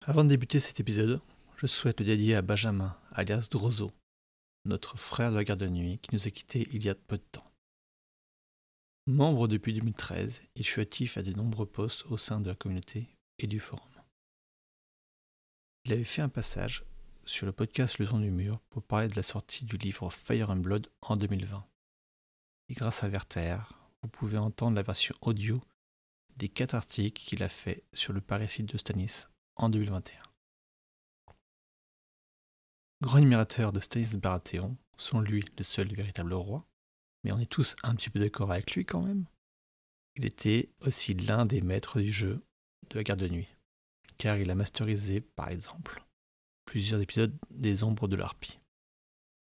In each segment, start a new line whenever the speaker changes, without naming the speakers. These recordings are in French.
Avant de débuter cet épisode, je souhaite le dédier à Benjamin, alias Drozo, notre frère de la garde de nuit qui nous a quittés il y a peu de temps. Membre depuis 2013, il fut actif à de nombreux postes au sein de la communauté et du forum. Il avait fait un passage sur le podcast Le Son du Mur pour parler de la sortie du livre Fire and Blood en 2020. Et grâce à Verter, vous pouvez entendre la version audio des 4 articles qu'il a fait sur le parricide de Stannis en 2021. Grand admirateur de Stannis Baratheon, selon lui le seul véritable roi, mais on est tous un petit peu d'accord avec lui quand même. Il était aussi l'un des maîtres du jeu de la garde de nuit, car il a masterisé, par exemple, plusieurs épisodes des Ombres de l'Harpie,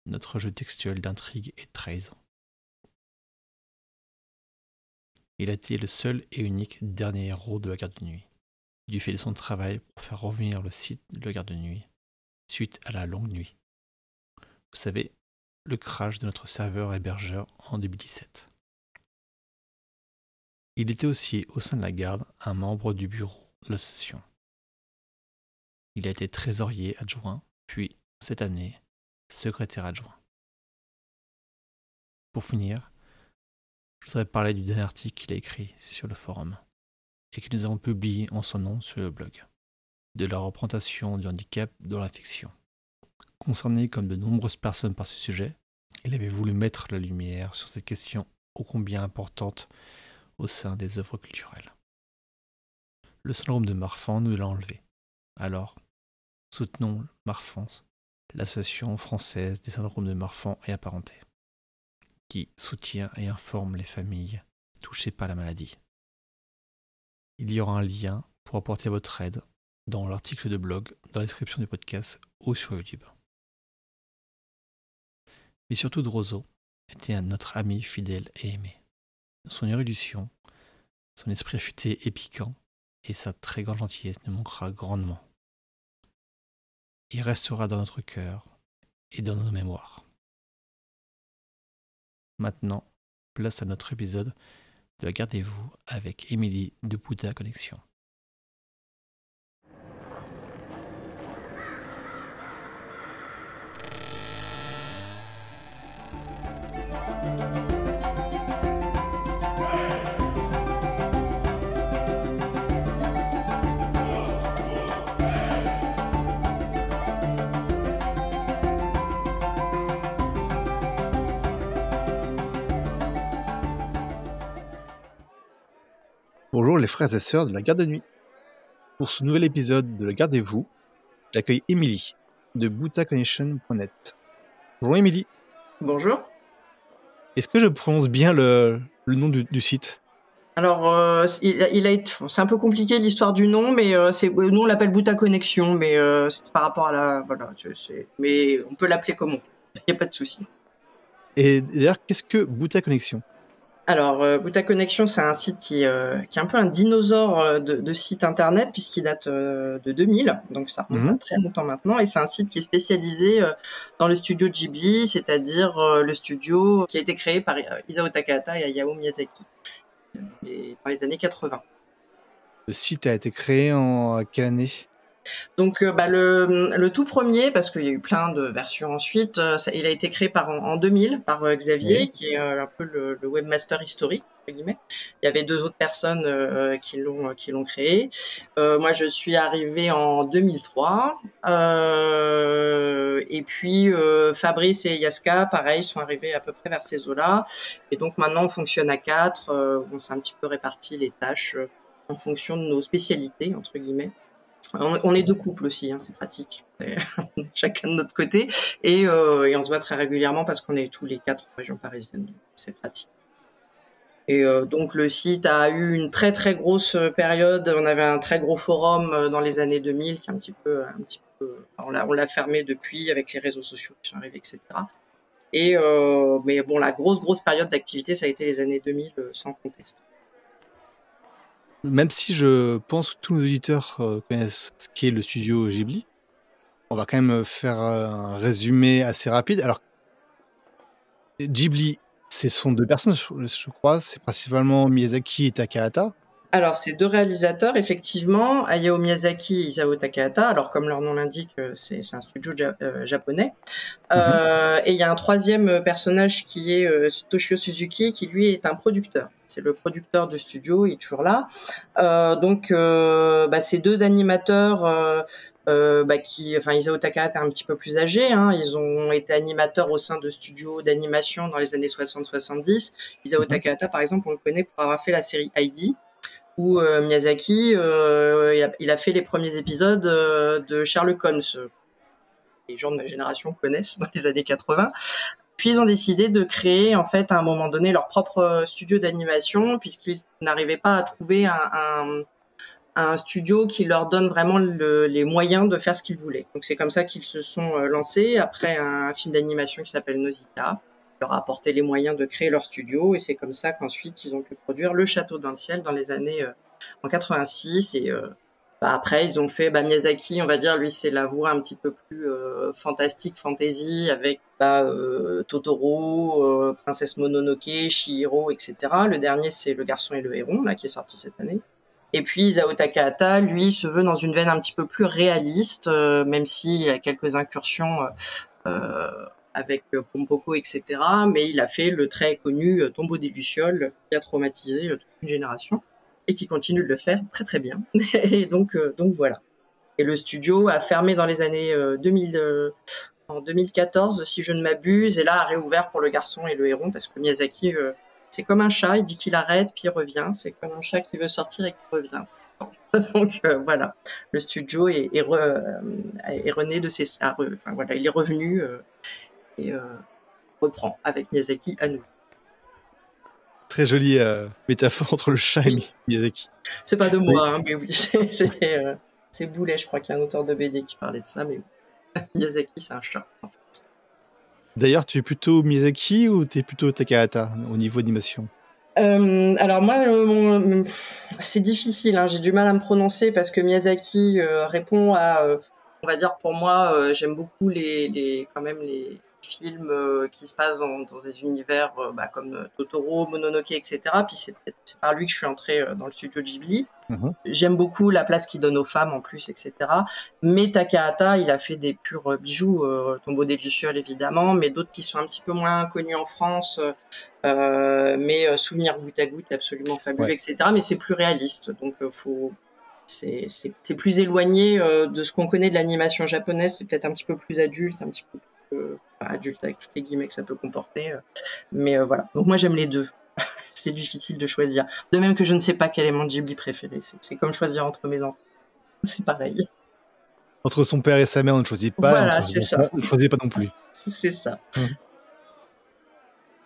notre jeu textuel d'intrigue et de trahison. Il a été le seul et unique dernier héros de la garde de nuit, du fait de son travail pour faire revenir le site de la garde de nuit, suite à la longue nuit. Vous savez, le crash de notre serveur hébergeur en 2017. Il était aussi, au sein de la garde, un membre du bureau de l'association. Il a été trésorier adjoint, puis, cette année, secrétaire adjoint. Pour finir, je voudrais parler du dernier article qu'il a écrit sur le forum, et que nous avons publié en son nom sur le blog, de la représentation du handicap dans la fiction. Concerné comme de nombreuses personnes par ce sujet, il avait voulu mettre la lumière sur cette question ô combien importante au sein des œuvres culturelles. Le syndrome de Marfan nous l'a enlevé. Alors, soutenons Marfans, l'association française des syndromes de Marfan et apparentés, qui soutient et informe les familles touchées par la maladie. Il y aura un lien pour apporter votre aide dans l'article de blog, dans la description du podcast ou sur YouTube. Mais surtout Drozo était notre ami fidèle et aimé. Son érudition, son esprit affûté et piquant, et sa très grande gentillesse nous manquera grandement. Il restera dans notre cœur et dans nos mémoires. Maintenant, place à notre épisode de Gardez-vous avec Émilie de Bouddha Connexion. Bonjour les frères et sœurs de la garde de nuit. Pour ce nouvel épisode de Le Gardez-vous, j'accueille Émilie de BuddhaConnection.net. Bonjour Émilie.
Bonjour.
Est-ce que je prononce bien le nom du site ?
Alors, c'est un peu compliqué l'histoire du nom, mais nous on l'appelle Bouddha Connexion, mais c'est par rapport à mais on peut l'appeler comme on veut. Il n'y a pas de souci.
Et d'ailleurs, qu'est-ce que Bouddha Connexion ?
Alors, Bouddha Connexion, c'est un site qui est un peu un dinosaure de site internet, puisqu'il date de 2000, donc ça remonte à très longtemps maintenant, et c'est un site qui est spécialisé dans le studio Ghibli, c'est-à-dire le studio qui a été créé par Isao Takahata et Hayao Miyazaki dans les années 80.
Le site a été créé en quelle année ?
Donc le tout premier, parce qu'il y a eu plein de versions ensuite, il a été créé en 2000 par Xavier,
Oui.
qui est un peu le webmaster historique entre guillemets. Il y avait 2 autres personnes qui l'ont créé. Moi je suis arrivée en 2003 et puis Fabrice et Yaska pareil sont arrivés à peu près vers ces eaux-là, et donc maintenant on fonctionne à 4. On s'est un petit peu réparti les tâches en fonction de nos spécialités entre guillemets. On est 2 couples aussi, hein, c'est pratique. Chacun de notre côté. Et on se voit très régulièrement parce qu'on est tous les 4 en région parisienne. Donc c'est pratique. Et donc le site a eu une très très grosse période. On avait un très gros forum dans les années 2000 qui est un petit peu. On l'a fermé depuis avec les réseaux sociaux qui sont arrivés, etc. Et mais bon, la grosse période d'activité, ça a été les années 2000 sans conteste.
Même si je pense que tous nos auditeurs connaissent ce qu'est le studio Ghibli, on va quand même faire un résumé assez rapide. Alors, Ghibli, ce sont 2 personnes, je crois. C'est principalement Miyazaki et Takahata.
Alors, c'est deux réalisateurs, effectivement, Hayao Miyazaki et Isao Takahata. Alors, comme leur nom l'indique, c'est un studio japonais. Et il y a un troisième personnage qui est Toshio Suzuki, qui lui est un producteur. C'est le producteur du studio, il est toujours là. Donc, ces deux animateurs Isao Takahata est un petit peu plus âgé, hein. Ils ont été animateurs au sein de studios d'animation dans les années 60-70. Isao Takahata, par exemple, on le connaît pour avoir fait la série Heidi, où Miyazaki, il a fait les premiers épisodes de Sherlock Holmes. Les gens de ma génération connaissent dans les années 80. Puis ils ont décidé de créer, en fait, à un moment donné, leur propre studio d'animation, puisqu'ils n'arrivaient pas à trouver un studio qui leur donne vraiment les moyens de faire ce qu'ils voulaient. Donc c'est comme ça qu'ils se sont lancés après un film d'animation qui s'appelle Nausicaa. Leur a apporté les moyens de créer leur studio, et c'est comme ça qu'ensuite ils ont pu produire Le Château dans le ciel dans les années en 86. Et après ils ont fait Miyazaki, on va dire, lui c'est la voie un petit peu plus fantastique, fantasy, avec Totoro, Princesse Mononoke, Chihiro, etc. Le dernier c'est Le Garçon et le Héron, là, qui est sorti cette année. Et puis Isao Takahata, lui, se veut dans une veine un petit peu plus réaliste, même s'il y a quelques incursions avec Pompoko, etc. Mais il a fait le très connu Tombeau des Lucioles, qui a traumatisé toute une génération et qui continue de le faire très très bien. Et donc voilà. Et le studio a fermé dans les années 2000, en 2014, si je ne m'abuse, et là a réouvert pour Le Garçon et le Héron, parce que Miyazaki, c'est comme un chat, il dit qu'il arrête, puis il revient. C'est comme un chat qui veut sortir et qui revient. Donc voilà, le studio est rené de ses... il est revenu et reprend avec Miyazaki à nouveau.
Très jolie métaphore entre le chat et Miyazaki.
C'est pas de moi, hein, mais oui, c'est Boulet, je crois qu'il y a un auteur de BD qui parlait de ça, mais Miyazaki, c'est un chat, en fait.
D'ailleurs, tu es plutôt Miyazaki ou tu es plutôt Takahata au niveau animation?
Alors moi, c'est difficile, hein, j'ai du mal à me prononcer parce que Miyazaki répond à, on va dire, pour moi, j'aime beaucoup quand même les films qui se passent dans des univers comme Totoro, Mononoke, etc. Puis c'est par lui que je suis entrée dans le studio Ghibli. J'aime beaucoup la place qu'il donne aux femmes en plus, etc. Mais Takahata, il a fait des purs bijoux, Tombeau des Lucioles évidemment, mais d'autres qui sont un petit peu moins connus en France, mais Souvenir goutte à goutte, absolument fabuleux, etc. Mais c'est plus réaliste, donc c'est plus éloigné de ce qu'on connaît de l'animation japonaise. C'est peut-être un petit peu plus adulte, un petit peu plus adulte avec toutes les guillemets que ça peut comporter, mais voilà. Donc moi j'aime les deux. C'est difficile de choisir. De même que je ne sais pas quel est mon Ghibli préféré. C'est comme choisir entre mes enfants. C'est pareil.
Entre son père et sa mère, on ne choisit pas.
Voilà, c'est ça.
On ne choisit pas non plus.
C'est ça.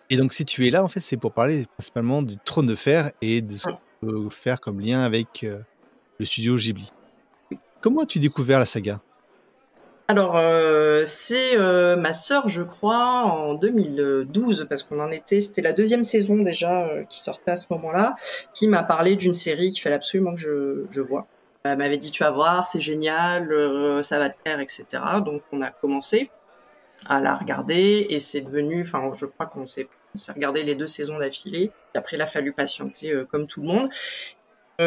Et donc, si tu es là, en fait, c'est pour parler principalement du Trône de Fer et de ce qu'on peut faire comme lien avec le studio Ghibli. Comment as-tu découvert la saga ?
Alors, c'est ma sœur, je crois, en 2012, parce c'était la deuxième saison déjà qui sortait à ce moment-là, qui m'a parlé d'une série qu'il fallait absolument que je vois. Elle m'avait dit, tu vas voir, c'est génial, ça va te plaire, etc. Donc, on a commencé à la regarder et c'est devenu, je crois qu'on s'est regardé les 2 saisons d'affilée. Et après, il a fallu patienter comme tout le monde.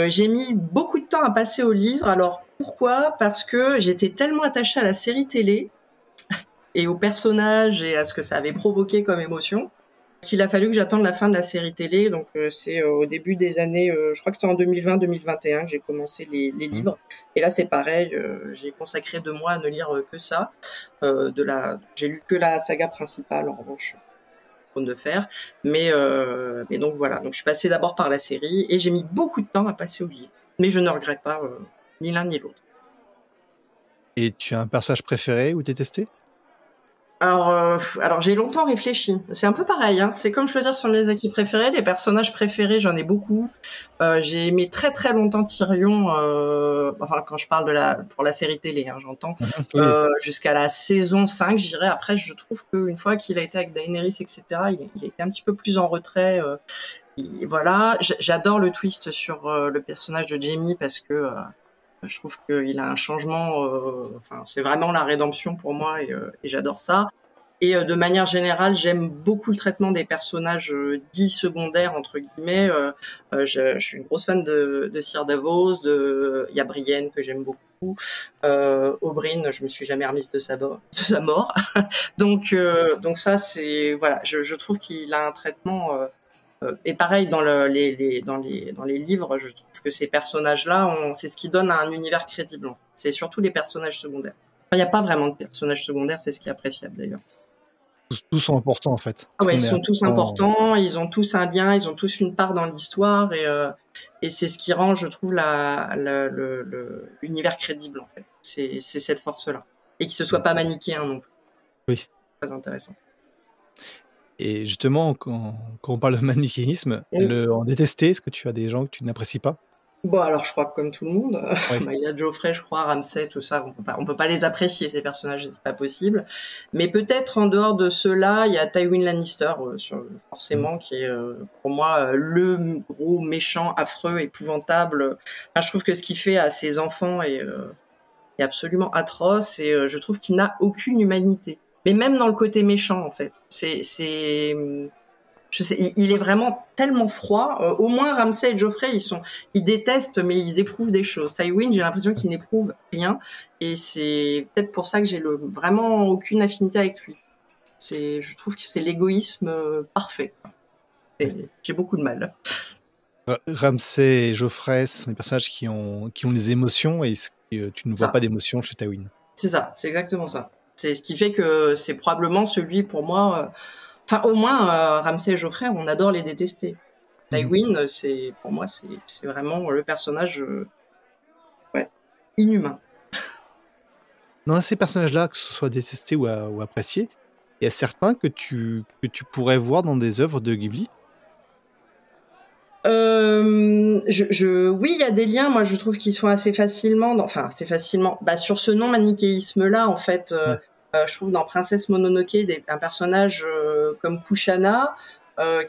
J'ai mis beaucoup de temps à passer au livre. Alors, pourquoi ? Parce que j'étais tellement attachée à la série télé et aux personnages et à ce que ça avait provoqué comme émotion qu'il a fallu que j'attende la fin de la série télé. Donc, c'est au début des années, je crois que c'était en 2020-2021 que j'ai commencé les livres. Et là, c'est pareil, j'ai consacré 2 mois à ne lire que ça. J'ai lu que la saga principale, en revanche, Trône de Fer. Mais donc voilà, donc je suis passée d'abord par la série et j'ai mis beaucoup de temps à passer au livre. Mais je ne regrette pas ni l'un ni l'autre.
Et tu as un personnage préféré ou détesté ?
Alors j'ai longtemps réfléchi. C'est un peu pareil, hein. C'est comme choisir son Miyazaki préféré. Les personnages préférés, j'en ai beaucoup. J'ai aimé très très longtemps Tyrion. Quand je parle pour la série télé, hein, j'entends. Jusqu'à la saison 5, je dirais. Après, je trouve qu'une fois qu'il a été avec Daenerys, etc., il a été un petit peu plus en retrait. Et voilà. J'adore le twist sur le personnage de Jaime parce que je trouve qu'il a un changement. C'est vraiment la rédemption pour moi et j'adore ça. Et de manière générale, j'aime beaucoup le traitement des personnages dits secondaires entre guillemets. Je suis une grosse fan de Sir Davos, il y a Brienne que j'aime beaucoup. Oberyn, je me suis jamais remise de sa mort. Donc ça c'est voilà, je trouve qu'il a un traitement et pareil dans les livres, je trouve que ces personnages-là, c'est ce qui donne un univers crédible. C'est surtout les personnages secondaires. Enfin, il n'y a pas vraiment de personnages secondaires, c'est ce qui est appréciable d'ailleurs.
Tous sont importants en fait.
Ah ouais, ils sont tous importants, ils ont tous un lien, ils ont tous une part dans l'histoire et c'est ce qui rend, je trouve, l'univers crédible en fait. C'est cette force-là et qu'il se soit pas manichéen non plus.
Oui.
Très intéressant.
Et justement, quand on parle de manichéisme, en détester, est-ce que tu as des gens que tu n'apprécies pas?
Bon, alors je crois que comme tout le monde,
Oui.
il y a Joffrey, je crois, Ramsay, tout ça, on peut pas les apprécier ces personnages, c'est pas possible. Mais peut-être en dehors de ceux-là, il y a Tywin Lannister, forcément, qui est pour moi le gros méchant, affreux, épouvantable. Enfin, je trouve que ce qu'il fait à ses enfants est absolument atroce et je trouve qu'il n'a aucune humanité. Mais même dans le côté méchant, en fait, je sais, il est vraiment tellement froid. Au moins, Ramsay et Joffrey, ils détestent, mais ils éprouvent des choses. Tywin, j'ai l'impression qu'il n'éprouve rien. Et c'est peut-être pour ça que j'ai vraiment aucune affinité avec lui. Je trouve que c'est l'égoïsme parfait. J'ai beaucoup de mal.
Ramsay et Joffrey, ce sont des personnages qui ont des émotions et tu ne vois pas d'émotions chez Tywin.
C'est ça, c'est exactement ça. C'est ce qui fait que c'est probablement celui, pour moi... Enfin, au moins, Ramsay et Joffrey, on adore les détester. Tywin, pour moi, c'est vraiment le personnage inhumain.
Dans ces personnages-là, que ce soit détesté ou apprécié, il y a certains que tu pourrais voir dans des œuvres de Ghibli?
Oui, il y a des liens. Moi, je trouve qu'ils sont assez facilement, sur ce non-manichéisme-là, en fait. Je trouve dans Princesse Mononoke un personnage comme Kushana, pas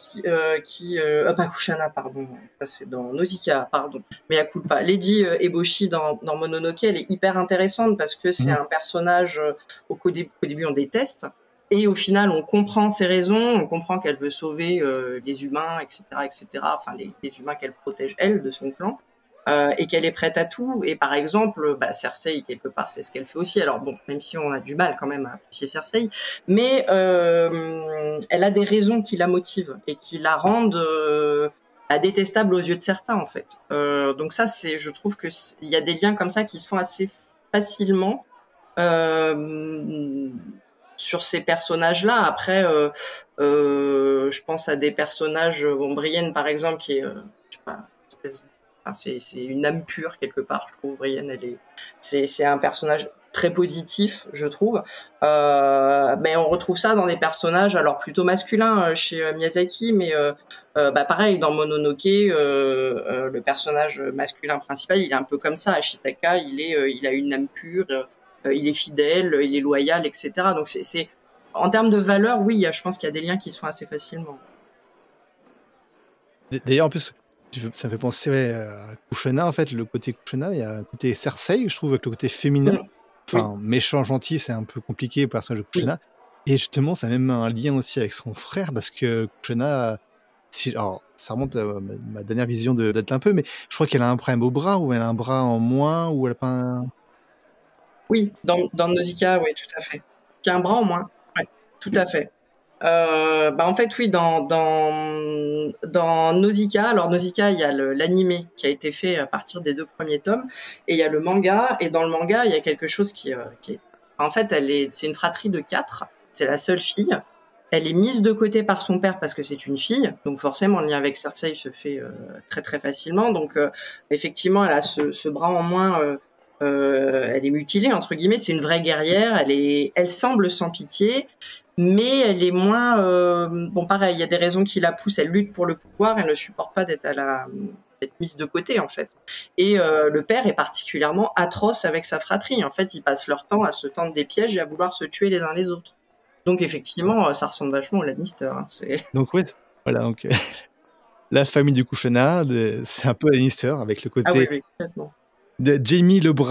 Kushana, pardon, ça c'est dans Nausicaa, pardon, mais à culpa. Lady Eboshi dans Mononoke, elle est hyper intéressante parce que c'est un personnage qu'au début on déteste. Et au final, on comprend ses raisons, on comprend qu'elle veut sauver les humains, etc., enfin les humains qu'elle protège elle de son clan, et qu'elle est prête à tout. Et par exemple, Cersei quelque part, c'est ce qu'elle fait aussi. Alors bon, même si on a du mal quand même à apprécier Cersei, mais elle a des raisons qui la motivent et qui la rendent détestable aux yeux de certains en fait. Donc ça, je trouve que il y a des liens comme ça qui se font assez facilement. Sur ces personnages-là. Après, je pense à des personnages, Brienne par exemple, qui est, je sais pas, c'est une âme pure quelque part. Je trouve Brienne, c'est un personnage très positif, je trouve. Mais on retrouve ça dans des personnages, alors plutôt masculins chez Miyazaki, mais pareil dans Mononoke, le personnage masculin principal, il est un peu comme ça. Ashitaka, il a une âme pure. Il est fidèle, il est loyal, etc. Donc c'est en termes de valeur, oui, je pense qu'il y a des liens qui se font assez facilement.
D'ailleurs, en plus, ça me fait penser à Kushana, en fait, le côté Kushana, il y a un côté Cersei, je trouve, avec le côté féminin. Enfin, méchant, gentil, c'est un peu compliqué pour le personnage de Kushana. Et justement, ça a même un lien aussi avec son frère, parce que Kushana, alors, ça remonte à ma dernière vision d'être un peu, mais je crois qu'elle a un problème au bras, ou elle a un bras en moins, ou elle a pas un...
Oui, dans Nausicaa, oui, tout à fait. Qui a un bras en moins, ouais, tout à fait. En fait, oui, dans Nausicaa, alors Nausicaa, il y a l'animé qui a été fait à partir des 2 premiers tomes, et il y a le manga, et dans le manga, il y a quelque chose qui est... En fait, c'est une fratrie de 4, c'est la seule fille. Elle est mise de côté par son père parce que c'est une fille, donc forcément le lien avec Cersei se fait très très facilement. Donc effectivement, elle a ce bras en moins... elle est mutilée entre guillemets, c'est une vraie guerrière, elle semble sans pitié, mais elle est moins pareil, il y a des raisons qui la poussent, elle lutte pour le pouvoir, elle ne supporte pas d'être mise de côté en fait. Et le père est particulièrement atroce avec sa fratrie, en fait, ils passent leur temps à se tendre des pièges et à vouloir se tuer les uns les autres. Donc effectivement, ça ressemble vachement au Lannister, hein,
Donc ouais, voilà, donc la famille du Kushana, c'est un peu Lannister avec le côté
oui, complètement.
de Jaime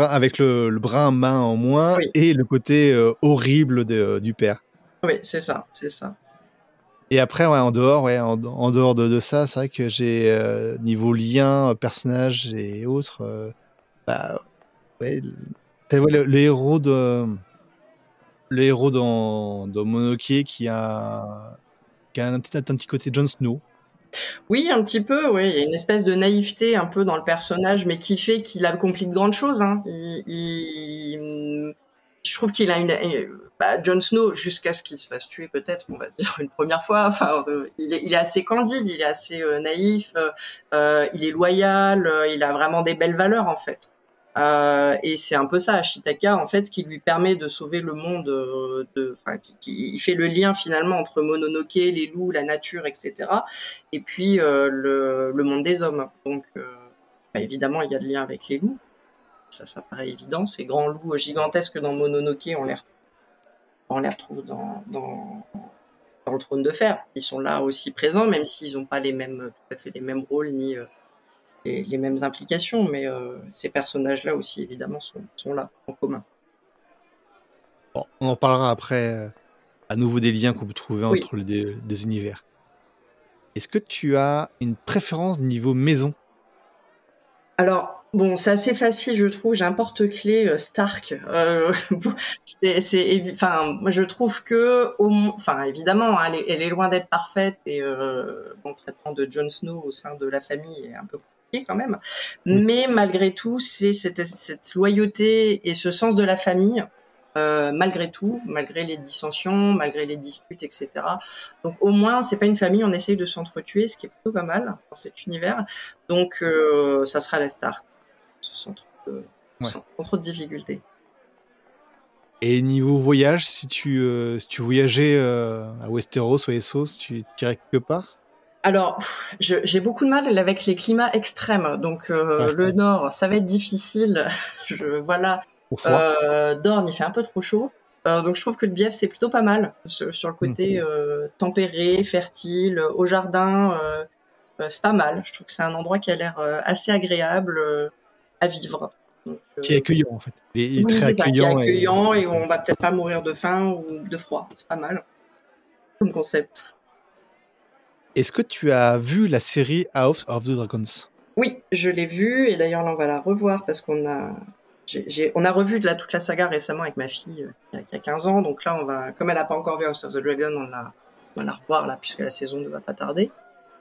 avec le bras main en moins, et le côté horrible du père.
Oui, c'est ça, c'est ça.
Et après, en dehors de ça, c'est vrai que j'ai niveau lien, personnage et autres, bah, ouais, le héros dans Mononoke qui a un petit côté Jon Snow.
Oui, un petit peu, oui. Il y a une espèce de naïveté un peu dans le personnage, mais qui fait qu'il accomplit de grandes choses. Hein. Je trouve qu'il a Jon Snow, jusqu'à ce qu'il se fasse tuer peut-être, on va dire une première fois. Enfin, il est assez candide, il est assez naïf, il est loyal, il a vraiment des belles valeurs en fait. Et c'est un peu ça, Ashitaka, en fait, ce qui lui permet de sauver le monde, il fait le lien finalement entre Mononoke, les loups, la nature, etc. Et puis le monde des hommes. Donc, évidemment, il y a le lien avec les loups. Ça paraît évident. Ces grands loups gigantesques dans Mononoke, on les retrouve dans le Trône de Fer. Ils sont là aussi présents, même s'ils n'ont pas tout à fait les mêmes rôles ni les mêmes implications, mais ces personnages-là aussi, évidemment, sont là, en commun.
Bon, on en parlera après, à nouveau des liens qu'on peut trouver
Oui.
entre des univers. Est-ce que tu as une préférence niveau maison?
Alors, bon, c'est assez facile, je trouve. J'ai un porte-clés Stark. Moi, je trouve que, évidemment, hein, elle est loin d'être parfaite et le traitement de Jon Snow au sein de la famille est un peu compliqué quand même.
Oui.
Mais malgré tout, c'est cette loyauté et ce sens de la famille. Malgré tout, malgré les dissensions, malgré les disputes, etc. Donc au moins, c'est pas une famille, on essaye de s'entretuer, ce qui est plutôt pas mal dans cet univers. Donc ça sera la Stark, sans trop de difficultés.
Et niveau voyage, si tu voyageais à Westeros ou à Essos, tu irais quelque part?
Alors, j'ai beaucoup de mal avec les climats extrêmes. Donc le nord, ça va être difficile. Voilà.
Au froid.
Dorne, il fait un peu trop chaud. Donc je trouve que le Bief, c'est plutôt pas mal sur le côté tempéré, fertile, au jardin. C'est pas mal. Je trouve que c'est un endroit qui a l'air assez agréable à vivre. Donc,
Qui est accueillant en fait. Il est
oui,
très
c'est ça, qui est
accueillant.
accueillant et où on va peut-être pas mourir de faim ou de froid. C'est pas mal comme concept.
Est-ce que tu as vu la série House of the Dragons?
Oui, je l'ai vue et d'ailleurs là on va la revoir parce qu'on a revu toute la saga récemment avec ma fille qui a 15 ans. Donc là comme elle n'a pas encore vu House of the Dragon, on va la revoir là puisque la saison ne va pas tarder.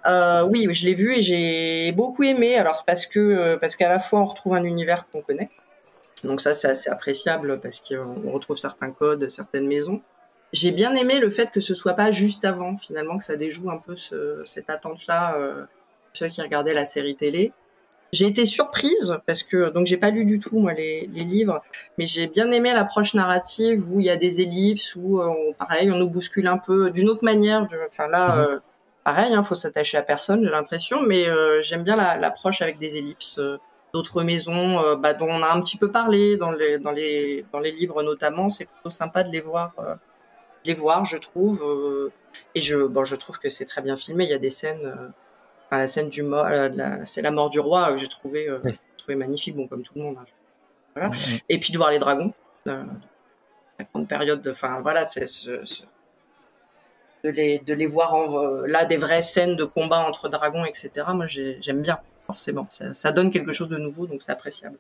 Oui, je l'ai vu et j'ai beaucoup aimé. Alors parce qu'à la fois on retrouve un univers qu'on connaît, donc ça c'est assez appréciable parce qu'on retrouve certains codes, certaines maisons. J'ai bien aimé le fait que ce soit pas juste avant, finalement, que ça déjoue un peu cette attente-là, ceux qui regardaient la série télé. J'ai été surprise parce que donc j'ai pas lu du tout moi les livres, mais j'ai bien aimé l'approche narrative où il y a des ellipses où pareil on nous bouscule un peu d'une autre manière. Pareil, faut s'attacher à personne, j'ai l'impression, mais j'aime bien l'approche avec des ellipses, d'autres maisons dont on a un petit peu parlé dans les livres notamment. C'est plutôt sympa de les voir, je trouve. Et je trouve que c'est très bien filmé. Il y a des scènes. La scène c'est la mort du roi que j'ai trouvé magnifique, bon comme tout le monde. Hein. Voilà. Et puis de voir les dragons, la grande période. C'est de les voir là des vraies scènes de combat entre dragons, etc. Moi j'aime bien forcément. Ça donne quelque chose de nouveau, donc c'est appréciable.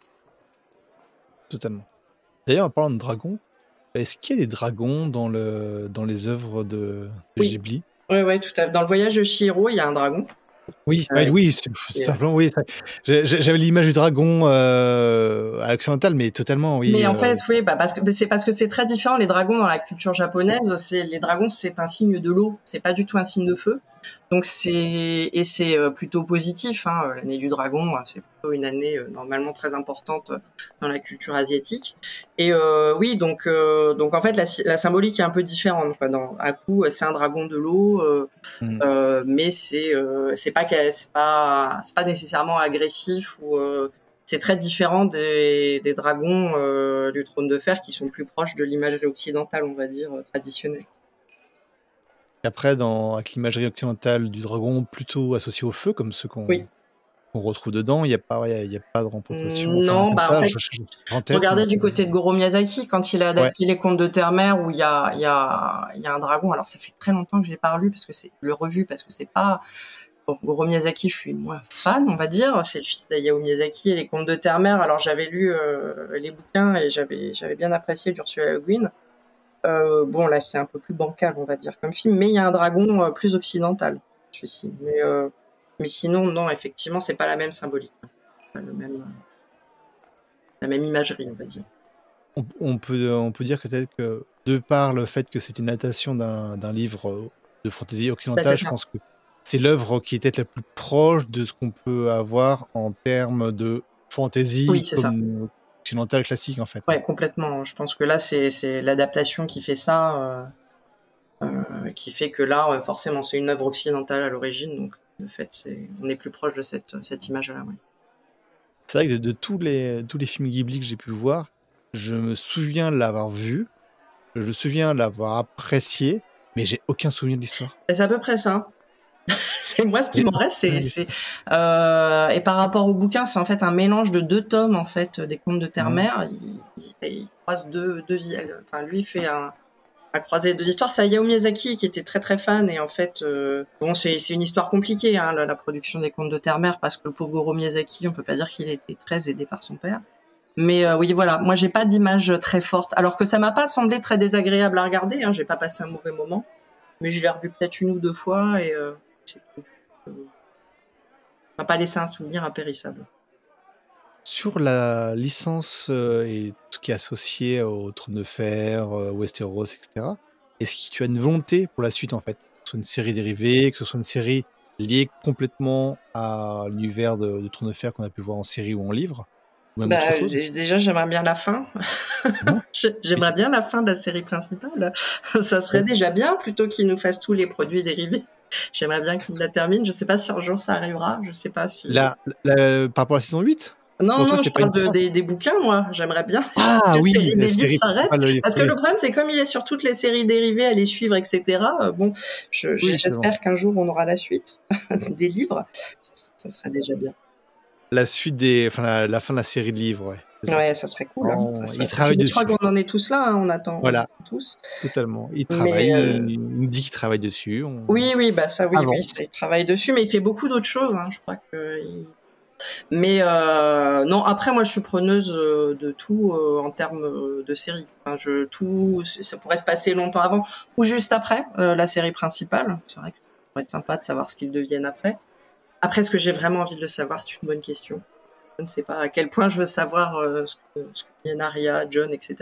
Totalement. D'ailleurs, en parlant de dragons, est-ce qu'il y a des dragons dans les œuvres de Ghibli?
Oui, tout à fait. Dans le voyage de Chihiro, il y a un dragon.
Oui, c'est simplement, oui. J'avais l'image du dragon à l'occidental, mais totalement, oui.
Mais en fait, oui, parce que c'est très différent. Les dragons dans la culture japonaise, les dragons, c'est un signe de l'eau, c'est pas du tout un signe de feu. Donc c'est plutôt positif. Hein. L'année du dragon, c'est plutôt une année normalement très importante dans la culture asiatique. Et oui, donc en fait la symbolique est un peu différente. Quoi. Dans Aku, c'est un dragon de l'eau, mais c'est pas nécessairement agressif ou c'est très différent des dragons du Trône de Fer qui sont plus proches de l'imagerie occidentale, on va dire, traditionnelle.
Après, avec l'imagerie occidentale du dragon plutôt associé au feu, comme ceux qu'on qu'on retrouve dedans, il n'y a pas, il y a pas de représentation, enfin,
Non,
comme
bah en
ça,
fait,
en tête.
regardez
Donc,
du côté de Goro Miyazaki, quand il a
ouais,
adapté les Contes de Terre-Mer, où il y a un dragon. Alors ça fait très longtemps que je l'ai pas relu parce que c'est le revu parce que c'est pas bon, Goro Miyazaki, je suis moins fan, on va dire. C'est le fils d'Hayao Miyazaki et les Contes de Terre-Mer. Alors j'avais lu les bouquins et j'avais bien apprécié d'Ursula Le Guin. Bon là c'est un peu plus bancal, on va dire comme film, mais il y a un dragon plus occidental, celui-ci. Mais sinon non, effectivement c'est pas la même symbolique, pas la même imagerie, on va dire.
on peut dire que peut-être que de par le fait que c'est une adaptation d'un livre de fantasy
Bah,
occidentale,
c'est
je
ça.
pense que c'est l'œuvre qui est peut-être la plus proche de ce qu'on peut avoir en termes de fantasy
Oui, c'est ça.
comme occidentale classique, en fait.
Ouais, complètement. Je pense que là c'est l'adaptation qui fait ça, qui fait que là forcément c'est une œuvre occidentale à l'origine, donc de fait on est plus proche de cette image-là. Ouais.
C'est vrai que de tous les films Ghibli que j'ai pu voir, je me souviens l'avoir vu, je me souviens l'avoir apprécié, mais j'ai aucun souvenir de l'histoire.
Et c'est à peu près ça. C'est moi ce qui
Et-
m'en reste, et par rapport au bouquin, c'est en fait un mélange de 2 tomes en fait des Contes de Terre-Mer. Il croise deux, enfin lui fait un croisé 2 histoires. C'est Hayao Miyazaki qui était très très fan et en fait bon c'est une histoire compliquée hein, la production des Contes de Terre-Mer parce que le pauvre Goro Miyazaki, on peut pas dire qu'il a été très aidé par son père. Mais oui voilà, moi j'ai pas d'image très forte, alors que ça m'a pas semblé très désagréable à regarder. Hein, j'ai pas passé un mauvais moment, mais je l'ai revu peut-être 1 ou 2 fois et c'est tout. M'a pas laissé un souvenir impérissable.
Sur la licence et tout ce qui est associé au Trône de Fer, Westeros, etc., est-ce que tu as une volonté pour la suite, en fait? Que ce soit une série dérivée, que ce soit une série liée complètement à l'univers de Trône de Fer qu'on a pu voir en série ou en livre, ou même autre
Bah,
chose?
déjà j'aimerais bien la fin.
Ouais.
J'aimerais bien la fin de la série principale. Ça serait
Ouais.
déjà bien plutôt qu'ils nous fassent tous les produits dérivés. J'aimerais bien qu'ils la terminent. Je sais pas si un jour ça arrivera. Je sais pas si.
Par rapport à la saison 8?
Non,
Pour toi,
non,
c'est
je
pas
parle
une fin?
des bouquins, moi. J'aimerais bien que
Ah
la
oui,
série
la
des livres
série
s'arrête.
principale,
Parce que
oui.
le problème, c'est comme il est sur toutes les séries dérivées à les suivre, etc. Bon,
Oui, justement.
j'espère qu'un jour on aura la suite des livres. Ça serait déjà bien.
La suite enfin, la fin de la série de livres, ouais. C'est ça.
Ouais, ça serait cool. Hein.
Oh,
Ça
il
serait...
travaille
Je crois
dessus.
qu'on en est tous là. Hein. On attend
Voilà,
tous.
totalement. Il
Mais
travaille, il nous dit qu'il travaille dessus.
oui, bah ça, oui,
Avance.
il travaille dessus, mais il fait beaucoup d'autres choses. Hein. Je crois que. Mais non, après, moi, je suis preneuse de tout en termes de série. Enfin, ça pourrait se passer longtemps avant ou juste après la série principale. C'est vrai que ça pourrait être sympa de savoir ce qu'ils deviennent après. Après, est-ce que j'ai vraiment envie de le savoir? C'est une bonne question. Je ne sais pas à quel point je veux savoir ce que deviennent Arya, Jon, etc.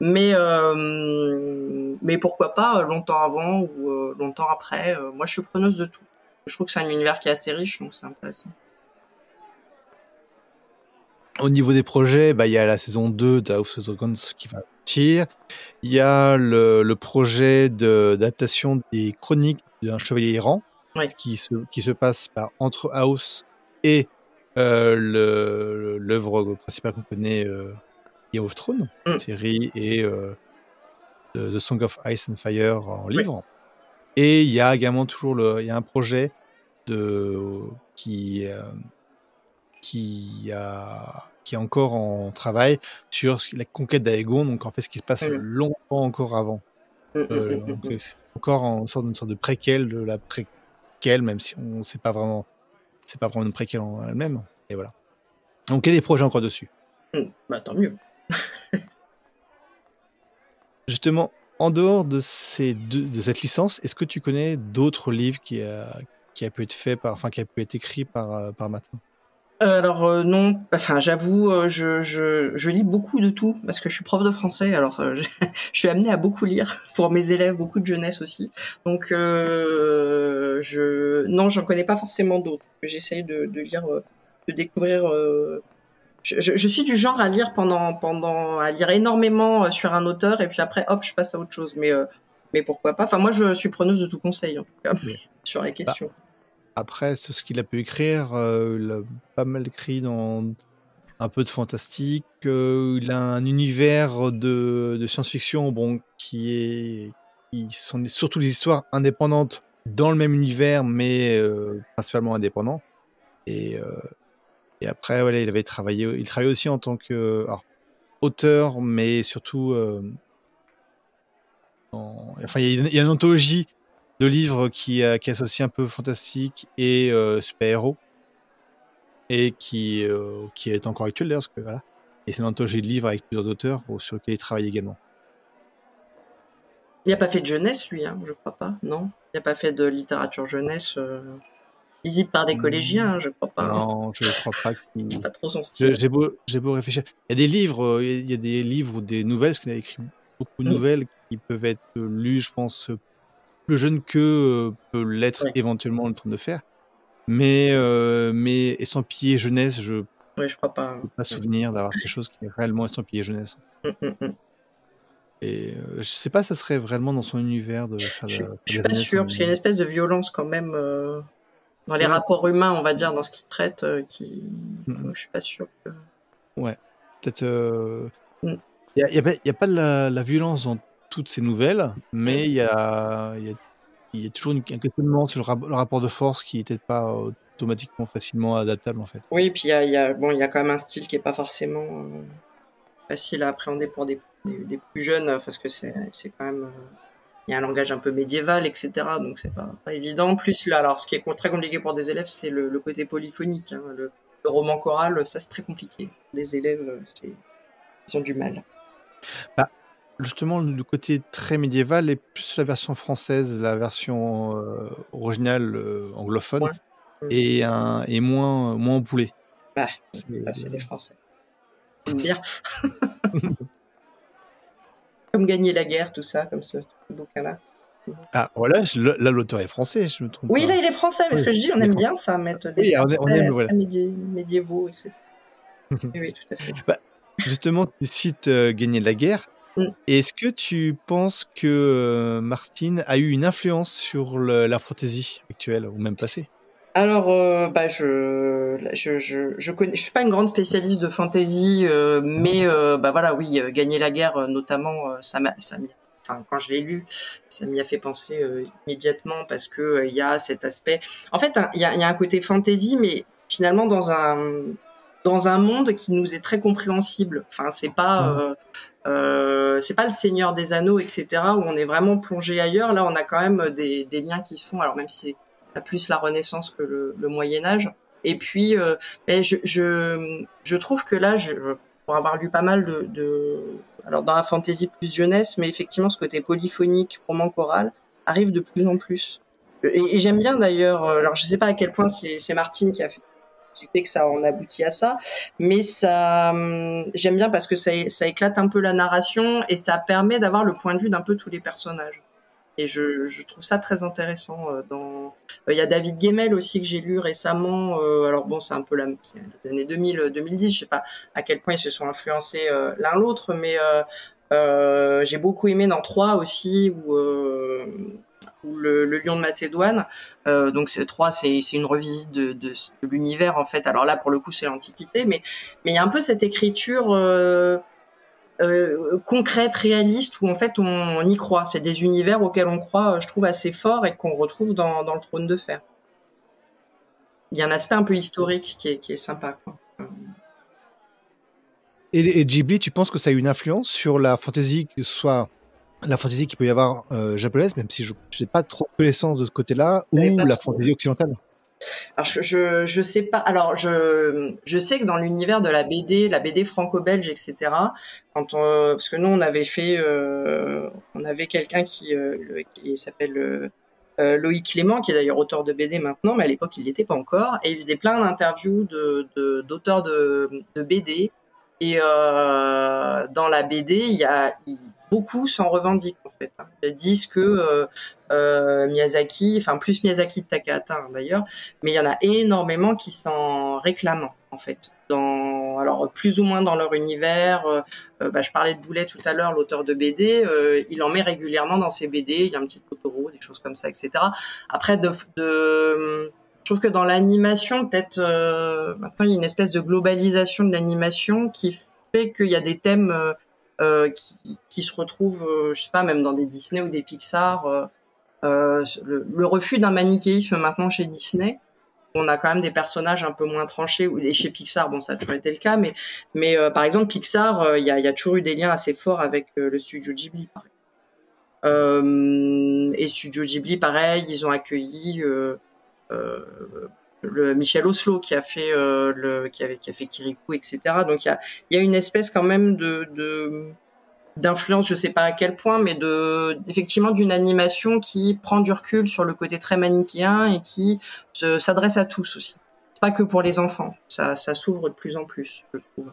Mais pourquoi pas longtemps avant ou longtemps après. Moi, je suis preneuse de tout. Je trouve que c'est un univers qui est assez riche, donc c'est intéressant.
Au niveau des projets, il y a la saison 2 de House of Dragons qui va sortir. Il y a le projet d'adaptation des chroniques d'un chevalier errant
Ouais.
qui se passe entre House et l'œuvre principale qu'on connaît, Game of Thrones, série, et The Song of Ice and Fire en livre. Et il y a également toujours il y a un projet qui est encore en travail sur la conquête d'Aegon, donc en fait ce qui se passe longtemps encore avant. Donc c'est encore une sorte de préquel de la préquel, même si on sait pas vraiment, c'est pas vraiment une préquel en elle-même. Et voilà. Donc il y a des projets encore dessus.
Bah tant mieux.
Justement, en dehors de cette licence, est-ce que tu connais d'autres livres qui a pu être fait qui a pu être écrit par Martin?
Alors non, enfin j'avoue, je lis beaucoup de tout parce que je suis prof de français, alors je suis amenée à beaucoup lire pour mes élèves, beaucoup de jeunesse aussi. Donc non, j'en connais pas forcément d'autres. J'essaye de lire, de découvrir. Je suis du genre à lire à lire énormément sur un auteur et puis après hop, je passe à autre chose. Mais pourquoi pas? Enfin moi je suis preneuse de tout conseil en tout cas sur la question.
Après, c'est ce qu'il a pu écrire. Il a pas mal écrit dans un peu de fantastique. Il a un univers de science-fiction qui sont surtout des histoires indépendantes dans le même univers, mais principalement indépendants. Et, et après, voilà, il travaillait aussi en tant que auteur, mais surtout, enfin, il y a une anthologie de livres qui associe un peu fantastique et super-héros, et qui est encore actuelle d'ailleurs, parce que voilà. Et c'est une anthologie de livres avec plusieurs auteurs sur lesquels il travaille également.
Il n'a pas fait de jeunesse, lui, je crois pas, non? Il n'a pas fait de littérature jeunesse visible par des collégiens, je crois pas.
Non, je crois pas qu'il...
C'est pas trop son style.
J'ai beau réfléchir. Il y a des livres, ou des nouvelles, parce qu'il a écrit beaucoup de nouvelles qui peuvent être lues, je pense, plus jeunes que peut l'être éventuellement le train de faire. Mais estampillé jeunesse, je
crois pas.
peux pas souvenir d'avoir quelque chose qui est réellement estampillé jeunesse. Et je sais pas, ça serait vraiment dans son univers de faire
Je suis pas sûr, parce qu'il y a une espèce de violence quand même dans les rapports humains, on va dire, dans ce qu'il traite, je suis pas sûr que...
Ouais, peut-être... Il y a pas de la violence dans toutes ces nouvelles, mais il y a toujours un questionnement sur le rapport de force qui n'est peut-être pas automatiquement facilement adaptable, en fait.
Oui, puis il y a quand même un style qui est pas forcément facile à appréhender pour des plus jeunes, parce que c'est quand même... il y a un langage un peu médiéval, etc. Donc c'est pas évident. Plus là, alors ce qui est très compliqué pour des élèves, c'est le côté polyphonique. Le roman choral, ça c'est très compliqué. Des élèves, ils ont du mal.
Bah, justement, le côté très médiéval est plus la version française, la version originale anglophone, et moins empoulée.
Bah, c'est les Français. Une bière. Comme Gagner la guerre, tout ça, comme ce bouquin-là.
Ah, voilà, là, l'auteur est français, je me trompe pas.
Oui, là, il est français, parce que je dis, on aime bien ça, mettre des médiévaux, etc. Oui, tout à fait.
Bah, justement, tu cites Gagner la guerre. Est-ce que tu penses que Martine a eu une influence sur la fantasy actuelle, ou même passée?
Alors, je connais, je suis pas une grande spécialiste de fantasy, mais voilà, oui, Gagner la guerre, notamment, quand je l'ai lu, ça m'y a fait penser immédiatement, parce que il y a cet aspect. En fait, il y a un côté fantasy, mais finalement dans un monde qui nous est très compréhensible. Enfin, c'est pas le Seigneur des Anneaux, etc., où on est vraiment plongé ailleurs. Là, on a quand même des liens qui se font. Alors même si c'est plus la Renaissance que le Moyen Âge. Et puis, je trouve que là, pour avoir lu pas mal alors dans la fantasy plus jeunesse, mais effectivement, ce côté polyphonique, roman choral, arrive de plus en plus. Et j'aime bien d'ailleurs. Alors, je sais pas à quel point c'est Martine qui fait que ça en aboutit à ça, mais ça, j'aime bien parce que ça éclate un peu la narration, et ça permet d'avoir le point de vue d'un peu tous les personnages. Et je trouve ça très intéressant. Il y a David Gemmell aussi que j'ai lu récemment. Alors bon, c'est un peu c'est les années 2000, 2010. Je sais pas à quel point ils se sont influencés l'un l'autre, mais j'ai beaucoup aimé dans 3 aussi, où le Lion de Macédoine. Donc 3, c'est une revisite de l'univers, en fait. Alors là, pour le coup, c'est l'Antiquité, mais il y a un peu cette écriture concrète, réaliste, où en fait on y croit. C'est des univers auxquels on croit, je trouve, assez fort, et qu'on retrouve dans le Trône de Fer. Il y a un aspect un peu historique qui est sympa, quoi.
Et Ghibli, tu penses que ça a eu une influence sur la fantasy, que ce soit la fantasy qu'il peut y avoir japonaise, même si je n'ai pas trop de connaissance de ce côté-là, ou la fantasy occidentale?
Alors je sais pas. Alors je sais que dans l'univers de la BD franco-belge, etc. Parce que nous on avait quelqu'un qui s'appelle Loïc Clément, qui est d'ailleurs auteur de BD maintenant, mais à l'époque il l'était pas encore, et il faisait plein d'interviews d'auteurs de BD. Et dans la BD, beaucoup s'en revendiquent, en fait. Ils disent que Miyazaki, enfin plus Miyazaki de Takahata d'ailleurs, mais il y en a énormément qui s'en réclament, en fait. Alors plus ou moins dans leur univers. Je parlais de Boulet tout à l'heure, l'auteur de BD, il en met régulièrement dans ses BD. Il y a un petit Totoro, des choses comme ça, etc. Après, je trouve que dans l'animation, peut-être maintenant il y a une espèce de globalisation de l'animation qui fait qu'il y a des thèmes qui se retrouvent, je sais pas, même dans des Disney ou des Pixar. Le refus d'un manichéisme maintenant chez Disney, on a quand même des personnages un peu moins tranchés. Et chez Pixar, bon, ça a toujours été le cas, mais par exemple, Pixar, il y a toujours eu des liens assez forts avec le studio Ghibli, pareil. Et Studio Ghibli, pareil, ils ont accueilli le Michel Oslo qui a fait qui a fait Kirikou, etc. Donc il y a une espèce quand même d'influence, je sais pas à quel point, mais effectivement d'une animation qui prend du recul sur le côté très manichéen et qui s'adresse à tous aussi. C'est pas que pour les enfants, ça s'ouvre de plus en plus, je trouve.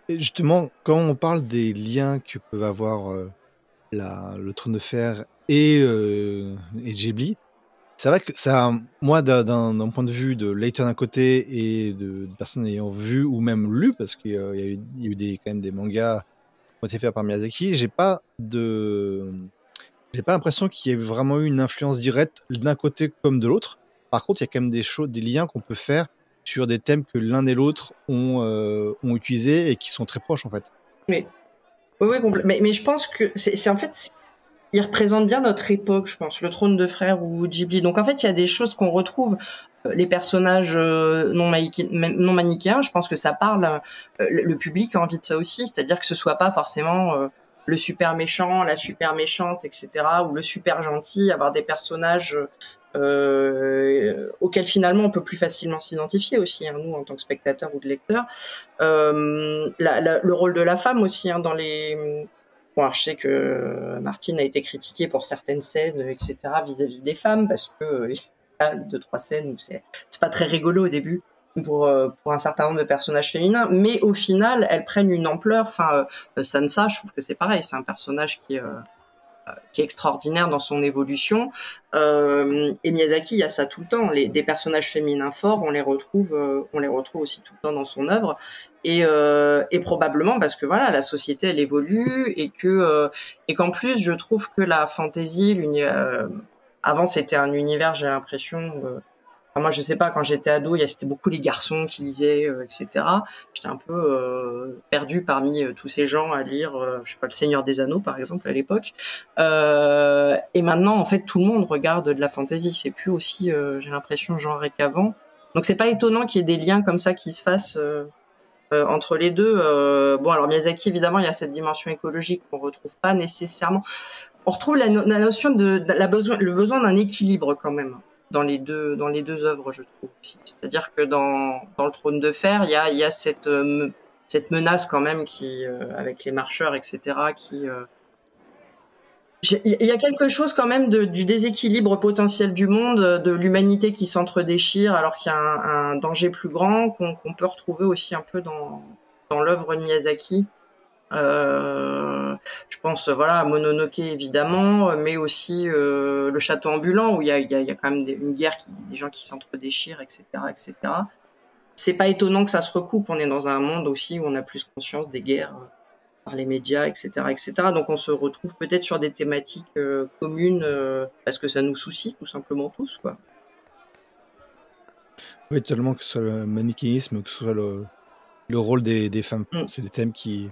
Et justement, quand on parle des liens que peuvent avoir le Trône de Fer et Ghibli, c'est vrai que ça, moi, d'un point de vue de lecteur d'un côté et de personnes ayant vu ou même lu, parce qu'il y a eu quand même des mangas qui ont été faits par Miyazaki, j'ai pas l'impression qu'il y ait vraiment eu une influence directe d'un côté comme de l'autre. Par contre, il y a quand même des liens qu'on peut faire sur des thèmes que l'un et l'autre ont utilisés et qui sont très proches en fait.
Oui, mais je pense que c'est en fait, il représente bien notre époque, je pense, le Trône de Fer ou Ghibli. Donc en fait, il y a des choses qu'on retrouve. Les personnages non manichéens, je pense que ça parle. Le public a envie de ça aussi, c'est-à-dire que ce soit pas forcément le super méchant, la super méchante, etc., ou le super gentil, avoir des personnages auxquels finalement on peut plus facilement s'identifier aussi, hein, nous en tant que spectateurs ou de lecteurs. Le rôle de la femme aussi, hein, dans les... Bon, alors je sais que Martine a été critiquée pour certaines scènes, etc., vis-à-vis des femmes, parce que il y a 2-3 scènes où c'est pas très rigolo au début pour un certain nombre de personnages féminins, mais au final, elles prennent une ampleur. Enfin, Sansa, je trouve que c'est pareil, c'est un personnage qui est extraordinaire dans son évolution. Et Miyazaki, il y a ça tout le temps. Des personnages féminins forts, on les retrouve aussi tout le temps dans son œuvre. Et probablement parce que voilà, la société elle évolue et qu'en plus je trouve que la fantasy, avant c'était un univers, j'ai l'impression. Moi, je sais pas, quand j'étais ado, c'était beaucoup les garçons qui lisaient, etc. J'étais un peu perdue parmi tous ces gens à lire, je sais pas, Le Seigneur des Anneaux, par exemple, à l'époque. Et maintenant, en fait, tout le monde regarde de la fantasy. C'est plus aussi, j'ai l'impression, genré qu'avant. Donc, c'est pas étonnant qu'il y ait des liens comme ça qui se fassent entre les deux. Bon, alors Miyazaki, évidemment, il y a cette dimension écologique qu'on retrouve pas nécessairement. On retrouve la notion le besoin d'un équilibre quand même dans les deux œuvres, je trouve aussi. C'est-à-dire que dans le Trône de Fer, il y a cette menace quand même qui avec les marcheurs, etc. Il y a quelque chose quand même du déséquilibre potentiel du monde, de l'humanité qui s'entre-déchire alors qu'il y a un danger plus grand qu'on peut retrouver aussi un peu dans l'œuvre de Miyazaki. Je pense voilà à Mononoke évidemment, mais aussi le château ambulant où il y a quand même une guerre des gens qui s'entre-déchirent, etc., etc. C'est pas étonnant que ça se recoupe. On est dans un monde aussi où on a plus conscience des guerres par les médias, etc., etc. Donc on se retrouve peut-être sur des thématiques communes parce que ça nous soucie tout simplement tous, quoi.
Oui, tellement que ce soit le manichéisme, que ce soit le rôle des femmes. C'est des thèmes qui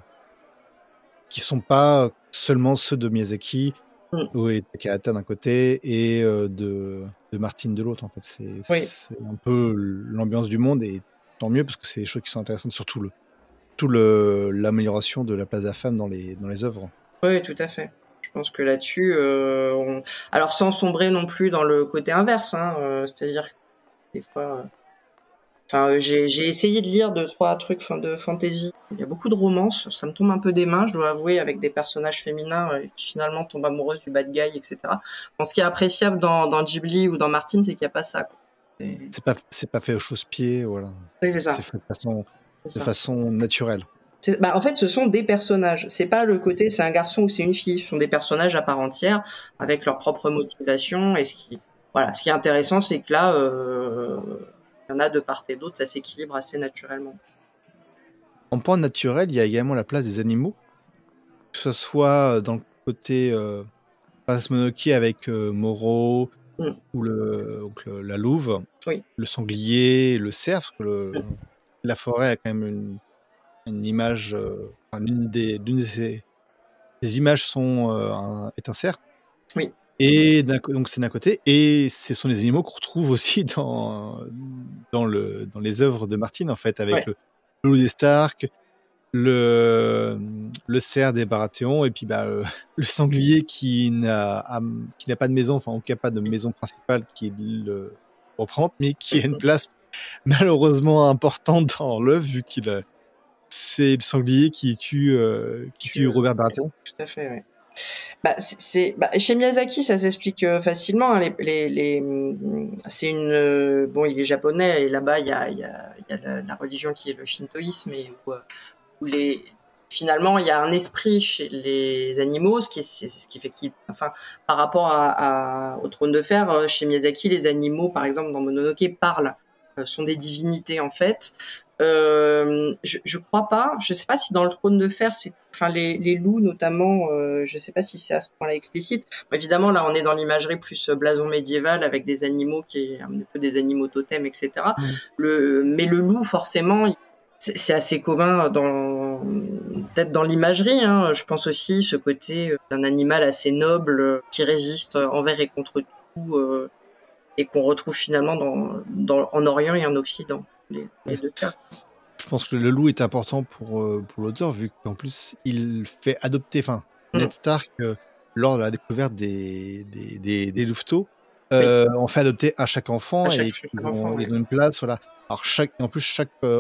sont pas seulement ceux de Miyazaki et Takahata d'un côté et de Martine de l'autre. En fait, c'est un peu l'ambiance du monde et tant mieux parce que c'est des choses qui sont intéressantes, surtout l'amélioration de la place de la femme dans les œuvres.
Oui, tout à fait. Je pense que là-dessus, alors sans sombrer non plus dans le côté inverse, hein, c'est-à-dire que des fois. J'ai essayé de lire 2-3 trucs de fantasy. Il y a beaucoup de romances, ça me tombe un peu des mains, je dois avouer, avec des personnages féminins qui finalement tombent amoureuses du bad guy, etc. Bon, ce qui est appréciable dans Ghibli ou dans Martine, c'est qu'il n'y a pas ça, quoi.
C'est pas fait au chausse-pied, voilà.
Oui, c'est ça.
C'est fait de façon naturelle.
En fait, ce sont des personnages. C'est pas le côté, c'est un garçon ou c'est une fille. Ce sont des personnages à part entière, avec leur propre motivation. Et ce qui est intéressant, c'est que là, il y en a de part et d'autre, ça s'équilibre assez naturellement.
En point naturel, il y a également la place des animaux, que ce soit dans le côté Princesse Mononoke avec Moro ou la louve, le sanglier, le cerf, parce que la forêt a quand même une image, l'une des images est un cerf.
Oui.
Et donc c'est d'un côté, et ce sont les animaux qu'on retrouve aussi dans les œuvres de Martin, en fait, avec
Ouais.
le loup des Stark, le cerf des Baratheons, et puis le sanglier qui n'a pas de maison, enfin, en tout cas pas de maison principale qui le reprend, mais qui a une place malheureusement importante dans l'œuvre, vu c'est le sanglier qui tue Robert Baratheon.
Tout à fait, ouais. Chez Miyazaki, ça s'explique facilement. Hein, c'est bon, il est japonais et là-bas il y a la religion qui est le shintoïsme, et où finalement il y a un esprit chez les animaux, ce qui fait enfin, par rapport au Trône de Fer, chez Miyazaki, les animaux, par exemple dans Mononoke, parlent, sont des divinités en fait. Je crois pas. Je sais pas si dans le Trône de Fer, enfin les loups notamment. Je sais pas si c'est à ce point-là explicite. Bon, évidemment, là, on est dans l'imagerie plus blason médiéval avec des animaux un peu des animaux totems, etc. Mais le loup, forcément, c'est assez commun peut-être dans l'imagerie. Hein. Je pense aussi ce côté d'un animal assez noble qui résiste envers et contre tout, et qu'on retrouve finalement en Orient et en Occident. Les deux cas.
Je pense que le loup est important pour l'auteur, vu qu'en plus il fait adopter, Ned Stark, lors de la découverte des louveteaux, on fait adopter à chaque enfant, et ils ont une place, voilà. Alors chaque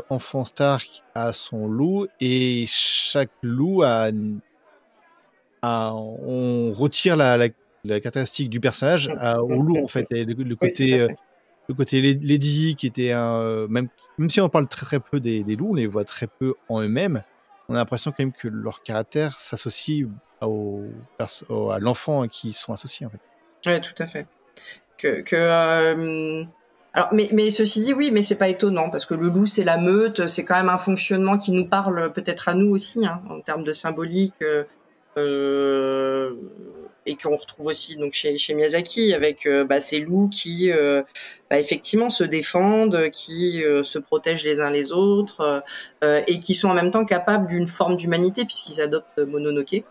enfant Stark a son loup, et chaque loup on retire la caractéristique du personnage au loup, en fait, et le côté le côté Lady, qui était même si on parle très très peu des loups, on les voit très peu en eux-mêmes, on a l'impression quand même que leur caractère s'associe à l'enfant à qui ils sont associés, en fait.
Ouais, tout à fait. Alors, mais ceci dit, oui, mais c'est pas étonnant, parce que le loup, c'est la meute, c'est quand même un fonctionnement qui nous parle peut-être à nous aussi, hein, en termes de symbolique, et qu'on retrouve aussi donc chez Miyazaki, avec ces loups qui effectivement se défendent, qui se protègent les uns les autres, et qui sont en même temps capables d'une forme d'humanité, puisqu'ils adoptent Mononoke,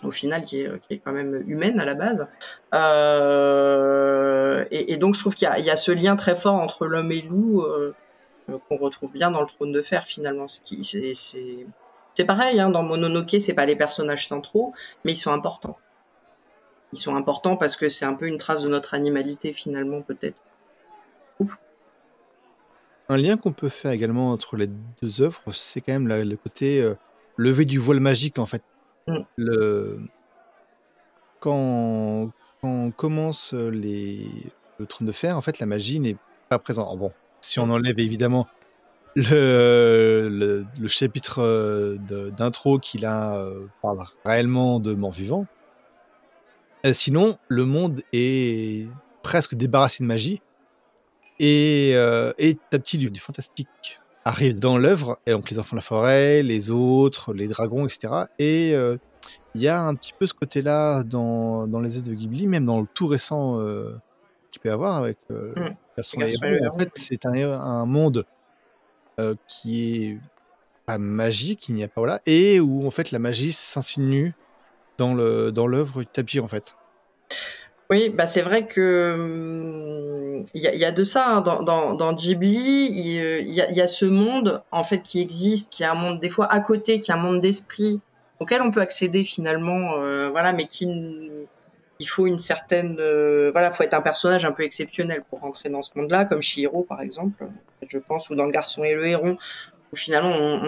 au final, qui est quand même humaine à la base. Et donc je trouve qu'il y a ce lien très fort entre l'homme et le loup, qu'on retrouve bien dans le Trône de Fer, finalement. C'est pareil, hein, dans Mononoke, c'est pas les personnages centraux, mais ils sont importants. Ils sont importants parce que c'est un peu une trace de notre animalité, finalement, peut-être. Ouf.
Un lien qu'on peut faire également entre les deux œuvres, c'est quand même le côté lever du voile magique, en fait. Quand on commence le Trône de Fer, en fait, la magie n'est pas présente. Alors bon, si on enlève évidemment le chapitre d'intro qui parle réellement de morts-vivants, sinon le monde est presque débarrassé de magie, et petit à petit du fantastique arrive dans l'œuvre, et donc les enfants de la forêt, les autres, les dragons, etc. Et il y a un petit peu ce côté-là dans les œuvres de Ghibli, même dans le tout récent qu'il peut y avoir avec Garçon et Héros. En fait, c'est un monde qui est pas magique, il n'y a pas, voilà, et où en fait la magie s'insinue dans l'œuvre tapis, en fait.
Oui, c'est vrai que il y a de ça, hein, dans Ghibli. Il y a ce monde en fait qui existe, qui est un monde des fois à côté, qui est un monde d'esprit auquel on peut accéder finalement, voilà, mais il faut une certaine, faut être un personnage un peu exceptionnel pour rentrer dans ce monde-là, comme Chihiro par exemple, je pense, ou dans Le Garçon et le Héron, où finalement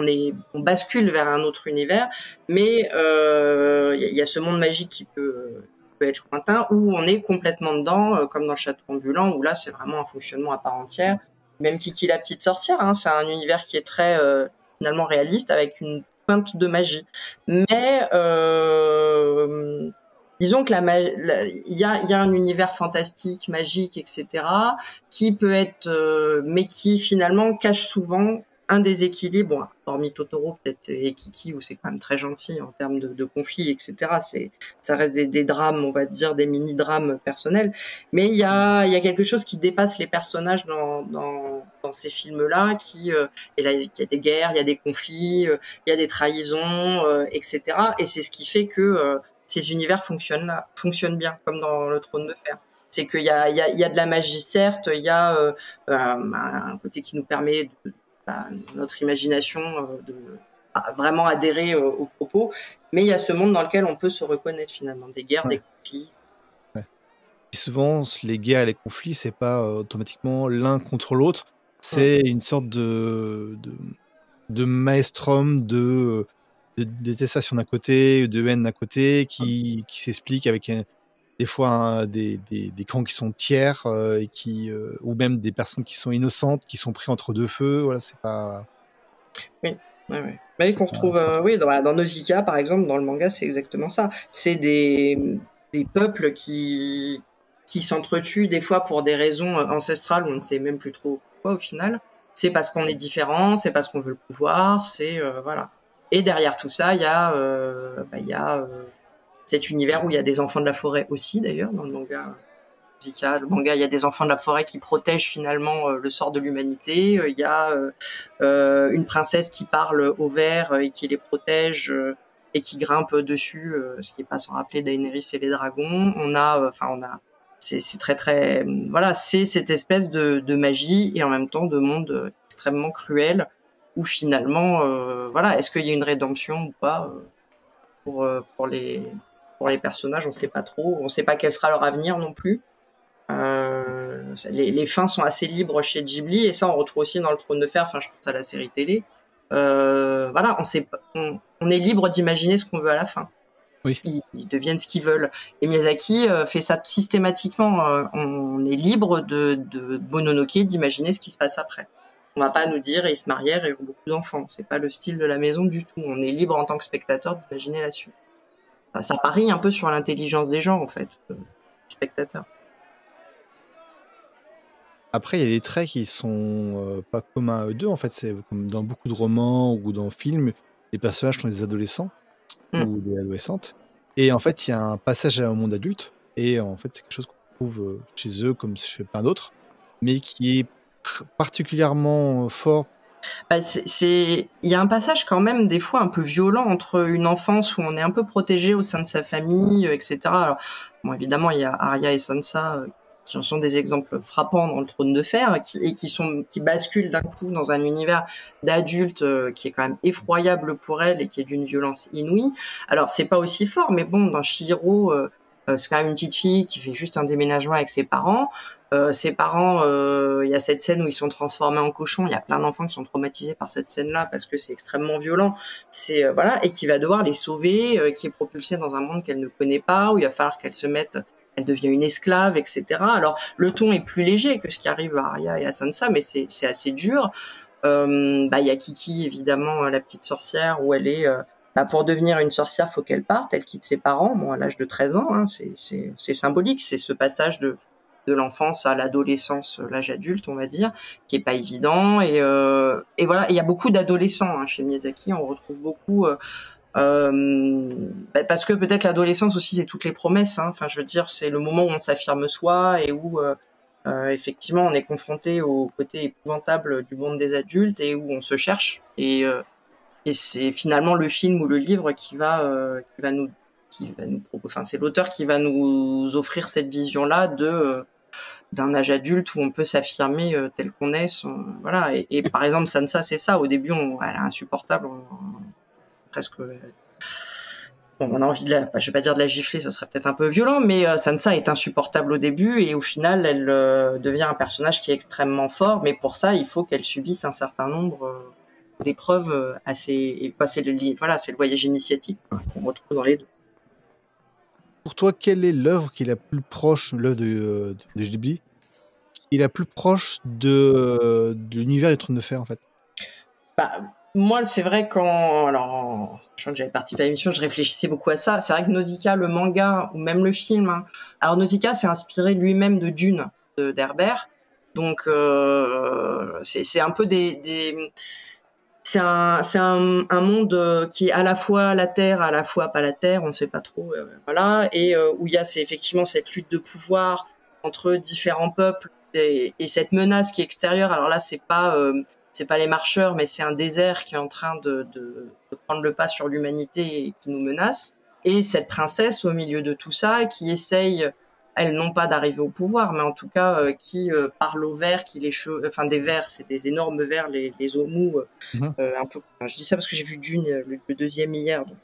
on bascule vers un autre univers, mais il y a ce monde magique qui peut être lointain, où on est complètement dedans, comme dans le Château ambulant, où là c'est vraiment un fonctionnement à part entière. Même Kiki la petite sorcière, hein, c'est un univers qui est très finalement réaliste, avec une pointe de magie. Mais disons que il y a un univers fantastique, magique, etc., qui peut être, mais qui finalement cache souvent un déséquilibre, bon, hormis Totoro peut-être, et Kiki, où c'est quand même très gentil en termes de conflits, etc. Ça reste des drames, on va dire, des mini-drames personnels. Mais il y a quelque chose qui dépasse les personnages dans ces films-là, et là, il y a des guerres, il y a des conflits, il y a des trahisons, etc. Et c'est ce qui fait que ces univers fonctionnent bien, comme dans le Trône de Fer. C'est qu'il y a de la magie, certes, il y a un côté qui nous permet notre imagination de vraiment adhérer aux propos, mais il y a ce monde dans lequel on peut se reconnaître finalement, des guerres, des conflits.
Ouais. Et souvent, les guerres et les conflits, c'est pas automatiquement l'un contre l'autre, c'est une sorte de maelstrom de détestation d'un côté, de haine d'un côté, qui s'explique avec des fois des camps qui sont tiers et ou même des personnes qui sont innocentes, qui sont pris entre deux feux. Voilà, c'est pas.
Oui. Mais qu'on retrouve, dans Nausicaa, par exemple, dans le manga, c'est exactement ça. C'est des peuples qui s'entretuent des fois pour des raisons ancestrales, on ne sait même plus trop pourquoi au final. C'est parce qu'on est différent, c'est parce qu'on veut le pouvoir, voilà. Et derrière tout ça, il y a cet univers où il y a des enfants de la forêt aussi, d'ailleurs, dans le manga. Le manga, il y a des enfants de la forêt qui protègent finalement le sort de l'humanité. Il y a une princesse qui parle aux vers et qui les protège et qui grimpe dessus, ce qui est pas sans rappeler Daenerys et les dragons. C'est très très, voilà, c'est cette espèce de magie et en même temps de monde extrêmement cruel où finalement, voilà, est-ce qu'il y a une rédemption ou pas pour les personnages, on sait pas trop, on sait pas quel sera leur avenir non plus. Les fins sont assez libres chez Ghibli et ça on retrouve aussi dans le Trône de Fer. Enfin, je pense à la série télé. Voilà, on est libre d'imaginer ce qu'on veut à la fin.
Oui.
Ils deviennent ce qu'ils veulent. Et Miyazaki fait ça systématiquement. On est libre de Mononoke d'imaginer ce qui se passe après. On va pas nous dire ils se marièrent et ils ont beaucoup d'enfants. C'est pas le style de la maison du tout. On est libre en tant que spectateur d'imaginer la suite. Ça parie un peu sur l'intelligence des gens en fait, du spectateur.
Après, il y a des traits qui sont pas communs à eux deux. En fait, c'est comme dans beaucoup de romans ou dans films, les personnages sont des adolescents ou des adolescentes. Et en fait, il y a un passage au monde adulte. Et en fait, c'est quelque chose qu'on trouve chez eux comme chez plein d'autres, mais qui est particulièrement fort.
Il y a un passage quand même des fois un peu violent entre une enfance où on est un peu protégé au sein de sa famille, etc. Alors, bon, évidemment, il y a Arya et Sansa qui en sont des exemples frappants dans le Trône de Fer qui basculent d'un coup dans un univers d'adultes qui est quand même effroyable pour elles et qui est d'une violence inouïe. Alors, c'est pas aussi fort, mais bon, dans Chihiro, c'est quand même une petite fille qui fait juste un déménagement avec ses parents. Ses parents, il y a cette scène où ils sont transformés en cochons. Il y a plein d'enfants qui sont traumatisés par cette scène-là parce que c'est extrêmement violent. Voilà, et qui va devoir les sauver, qui est propulsée dans un monde qu'elle ne connaît pas, où il va falloir qu'elle se mette, elle devient une esclave, etc. Alors le ton est plus léger que ce qui arrive à Arya et à Sansa, mais c'est assez dur. Il y a Kiki évidemment, la petite sorcière, où elle est pour devenir une sorcière, faut qu'elle parte, elle quitte ses parents, bon à l'âge de 13 ans, hein, c'est symbolique, c'est ce passage de l'enfance à l'adolescence, l'âge adulte, on va dire, qui est pas évident. Et voilà, il y a beaucoup d'adolescents chez Miyazaki. On retrouve beaucoup parce que peut-être l'adolescence aussi, c'est toutes les promesses. Enfin, je veux dire, c'est le moment où on s'affirme soi et où effectivement on est confronté au côté épouvantable du monde des adultes et où on se cherche. Et c'est finalement le film ou le livre qui va nous enfin, c'est l'auteur qui va nous offrir cette vision-là d'un âge adulte où on peut s'affirmer tel qu'on est. Voilà. Et par exemple, Sansa, c'est ça. Au début, elle est insupportable. Presque. Bon, on a envie je vais pas dire de la gifler, ça serait peut-être un peu violent, mais Sansa est insupportable au début et au final, elle devient un personnage qui est extrêmement fort. Mais pour ça, il faut qu'elle subisse un certain nombre d'épreuves assez. C'est le voyage initiatique qu'on retrouve dans les deux.
Pour toi, quelle est l'œuvre qui est la plus proche, l'œuvre de Ghibli, qui est la plus proche de l'univers du Trône de Fer, en fait?
Moi, c'est vrai alors, je crois que j'avais participé à l'émission, je réfléchissais beaucoup à ça. C'est vrai que Nausicaa, le manga ou même le film. Alors Nausicaa, c'est inspiré lui-même de Dune d'Herbert, donc c'est un peu c'est un monde qui est à la fois la terre, à la fois pas la terre, on ne sait pas trop, voilà, et où il y a effectivement cette lutte de pouvoir entre différents peuples et cette menace qui est extérieure. Alors là, c'est pas les marcheurs, mais c'est un désert qui est en train de prendre le pas sur l'humanité et qui nous menace. et cette princesse au milieu de tout ça qui essaye, elle non pas d'arriver au pouvoir, mais en tout cas qui parle aux vers, qui les enfin des vers, c'est des énormes vers, les Omu, un peu. Enfin, je dis ça parce que j'ai vu Dune, le deuxième hier, donc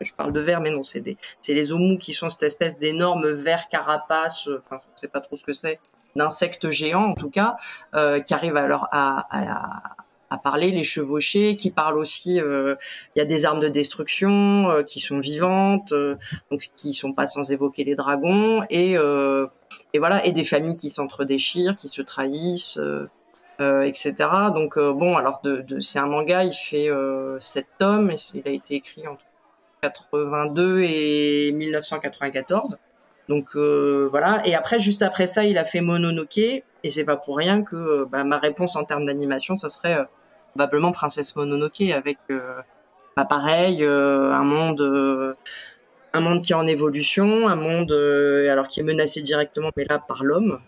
je parle de vers, mais non, c'est les Omu qui sont cette espèce d'énormes vers carapaces, enfin on sait pas trop ce que c'est, d'insectes géants en tout cas, qui arrivent alors à parler, les chevaucher, qui parlent aussi. Il y a des armes de destruction qui sont vivantes, donc qui sont pas sans évoquer les dragons, et voilà, et des familles qui s'entre-déchirent, qui se trahissent, etc. Donc bon, alors c'est un manga, il fait 7 tomes, et il a été écrit entre 82 et 1994. Donc voilà. Et après, juste après ça, il a fait Mononoke, et c'est pas pour rien que ma réponse en termes d'animation, ça serait probablement Princesse Mononoke, avec pareil, un monde qui est en évolution, un monde alors qui est menacé directement, mais là par l'homme,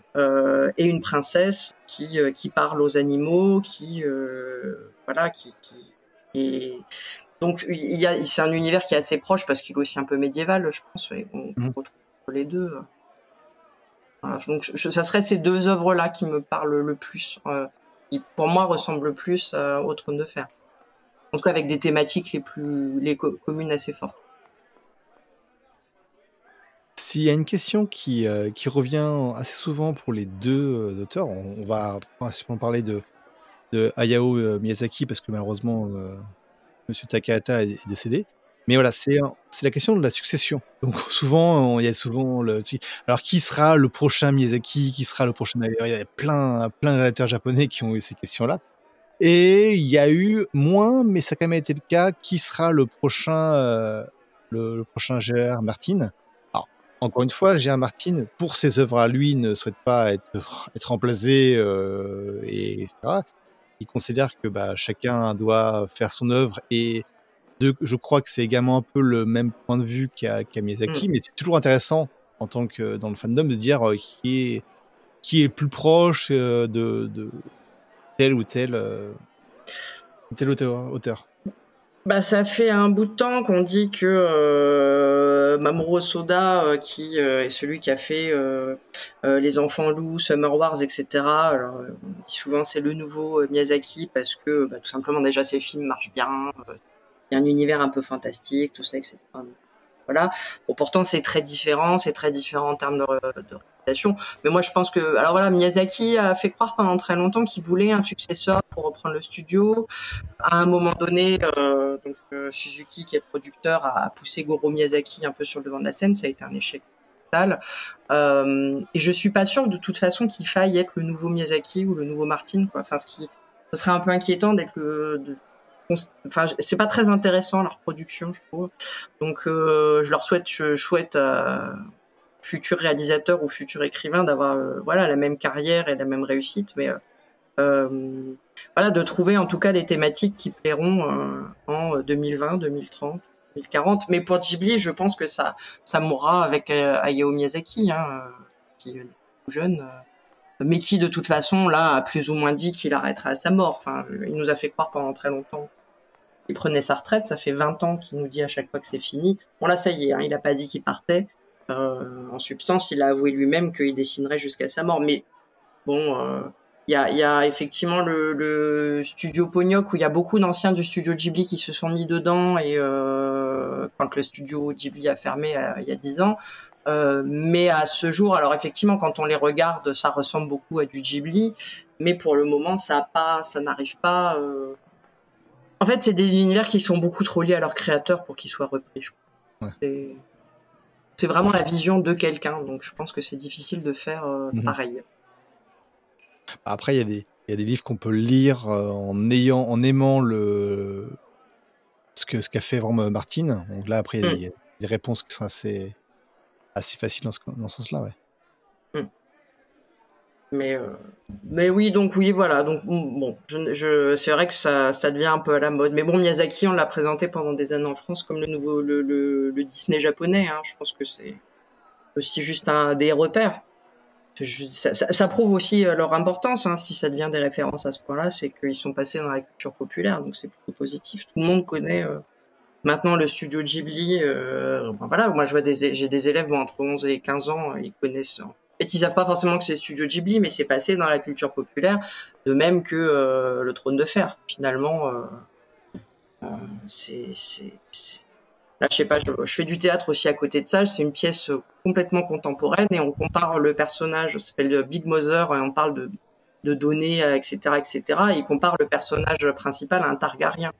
et une princesse qui parle aux animaux, voilà, et donc c'est un univers qui est assez proche parce qu'il est aussi un peu médiéval, je pense, et on retrouve les deux. Voilà, donc ça serait ces deux œuvres-là qui me parlent le plus, qui pour moi ressemblent le plus au Trône de Fer. En tout cas avec des thématiques communes assez fortes.
S'il y a une question qui revient assez souvent pour les deux auteurs, on va principalement parler de Hayao Miyazaki parce que malheureusement Monsieur Takahata est décédé. Mais voilà, c'est la question de la succession. Donc souvent, il y a souvent alors qui sera le prochain Miyazaki, qui sera le prochain. Il y a plein de réalisateurs japonais qui ont eu ces questions-là. Et il y a eu moins, mais ça a quand même été le cas. Qui sera le prochain le prochain Gérard Martin? Alors encore une fois, Gérard Martin, pour ses œuvres à lui, ne souhaite pas être remplacé, et etc. Il considère que chacun doit faire son œuvre, et je crois que c'est également un peu le même point de vue qu'a Miyazaki, mais c'est toujours intéressant en tant que dans le fandom de dire qui est plus proche de tel ou tel auteur.
Ça fait un bout de temps qu'on dit que Mamoru Hosoda, qui est celui qui a fait Les Enfants Loups, Summer Wars, etc. Alors, on dit souvent c'est le nouveau Miyazaki parce que tout simplement déjà ses films marchent bien, il y a un univers un peu fantastique, tout ça, etc. Voilà. Bon, pourtant c'est très différent en termes de réalisation. Mais moi je pense que, alors voilà, Miyazaki a fait croire pendant très longtemps qu'il voulait un successeur pour reprendre le studio. À un moment donné, Suzuki, qui est le producteur, a poussé Goro Miyazaki un peu sur le devant de la scène. Ça a été un échec total. Et je suis pas sûre de toute façon qu'il faille être le nouveau Miyazaki ou le nouveau Martin, quoi. Enfin, ce serait un peu inquiétant d'être enfin, c'est pas très intéressant leur production, je trouve. Donc, je souhaite futurs réalisateurs ou futurs écrivains d'avoir la même carrière et la même réussite, mais voilà, de trouver en tout cas les thématiques qui plairont en 2020, 2030, 2040. Mais pour Ghibli, je pense que ça mourra avec Hayao Miyazaki, qui est tout jeune, mais qui de toute façon là a plus ou moins dit qu'il arrêtera à sa mort. Enfin, il nous a fait croire pendant très longtemps qu'il prenait sa retraite. Ça fait 20 ans qu'il nous dit à chaque fois que c'est fini. Bon là, ça y est, il a pas dit qu'il partait. En substance, il a avoué lui-même qu'il dessinerait jusqu'à sa mort. Mais bon, il y a effectivement le studio Ponyoc, où il y a beaucoup d'anciens du studio Ghibli qui se sont mis dedans, et quand le studio Ghibli a fermé il y a 10 ans. Mais à ce jour, alors effectivement, quand on les regarde, ça ressemble beaucoup à du Ghibli, mais pour le moment, ça n'arrive pas. En fait, c'est des univers qui sont beaucoup trop liés à leurs créateurs pour qu'ils soient repris. Je crois. Ouais. C'est vraiment la vision de quelqu'un, donc je pense que c'est difficile de faire pareil.
Après, il y a des livres qu'on peut lire en aimant ce qu'a fait vraiment Martin. Donc là, après, il y a des réponses qui sont assez faciles dans ce sens-là, ouais.
Mais oui, donc oui, voilà. Donc bon, c'est vrai que ça devient un peu à la mode. Mais bon, Miyazaki, on l'a présenté pendant des années en France comme le nouveau le Disney japonais. Je pense que c'est aussi juste des repères. Ça prouve aussi leur importance. Si ça devient des références à ce point-là, c'est qu'ils sont passés dans la culture populaire, donc c'est plutôt positif. Tout le monde connaît Maintenant, le studio Ghibli, voilà, moi je vois j'ai des élèves entre 11 et 15 ans, ils connaissent. En fait, ils savent pas forcément que c'est studio Ghibli, mais c'est passé dans la culture populaire, de même que le Trône de Fer. Finalement, c'est là, je sais pas, je fais du théâtre aussi à côté de ça. C'est une pièce complètement contemporaine et on compare le personnage, ça s'appelle Big Mother, et on parle de données, etc., etc. Et il compare le personnage principal à un Targaryen.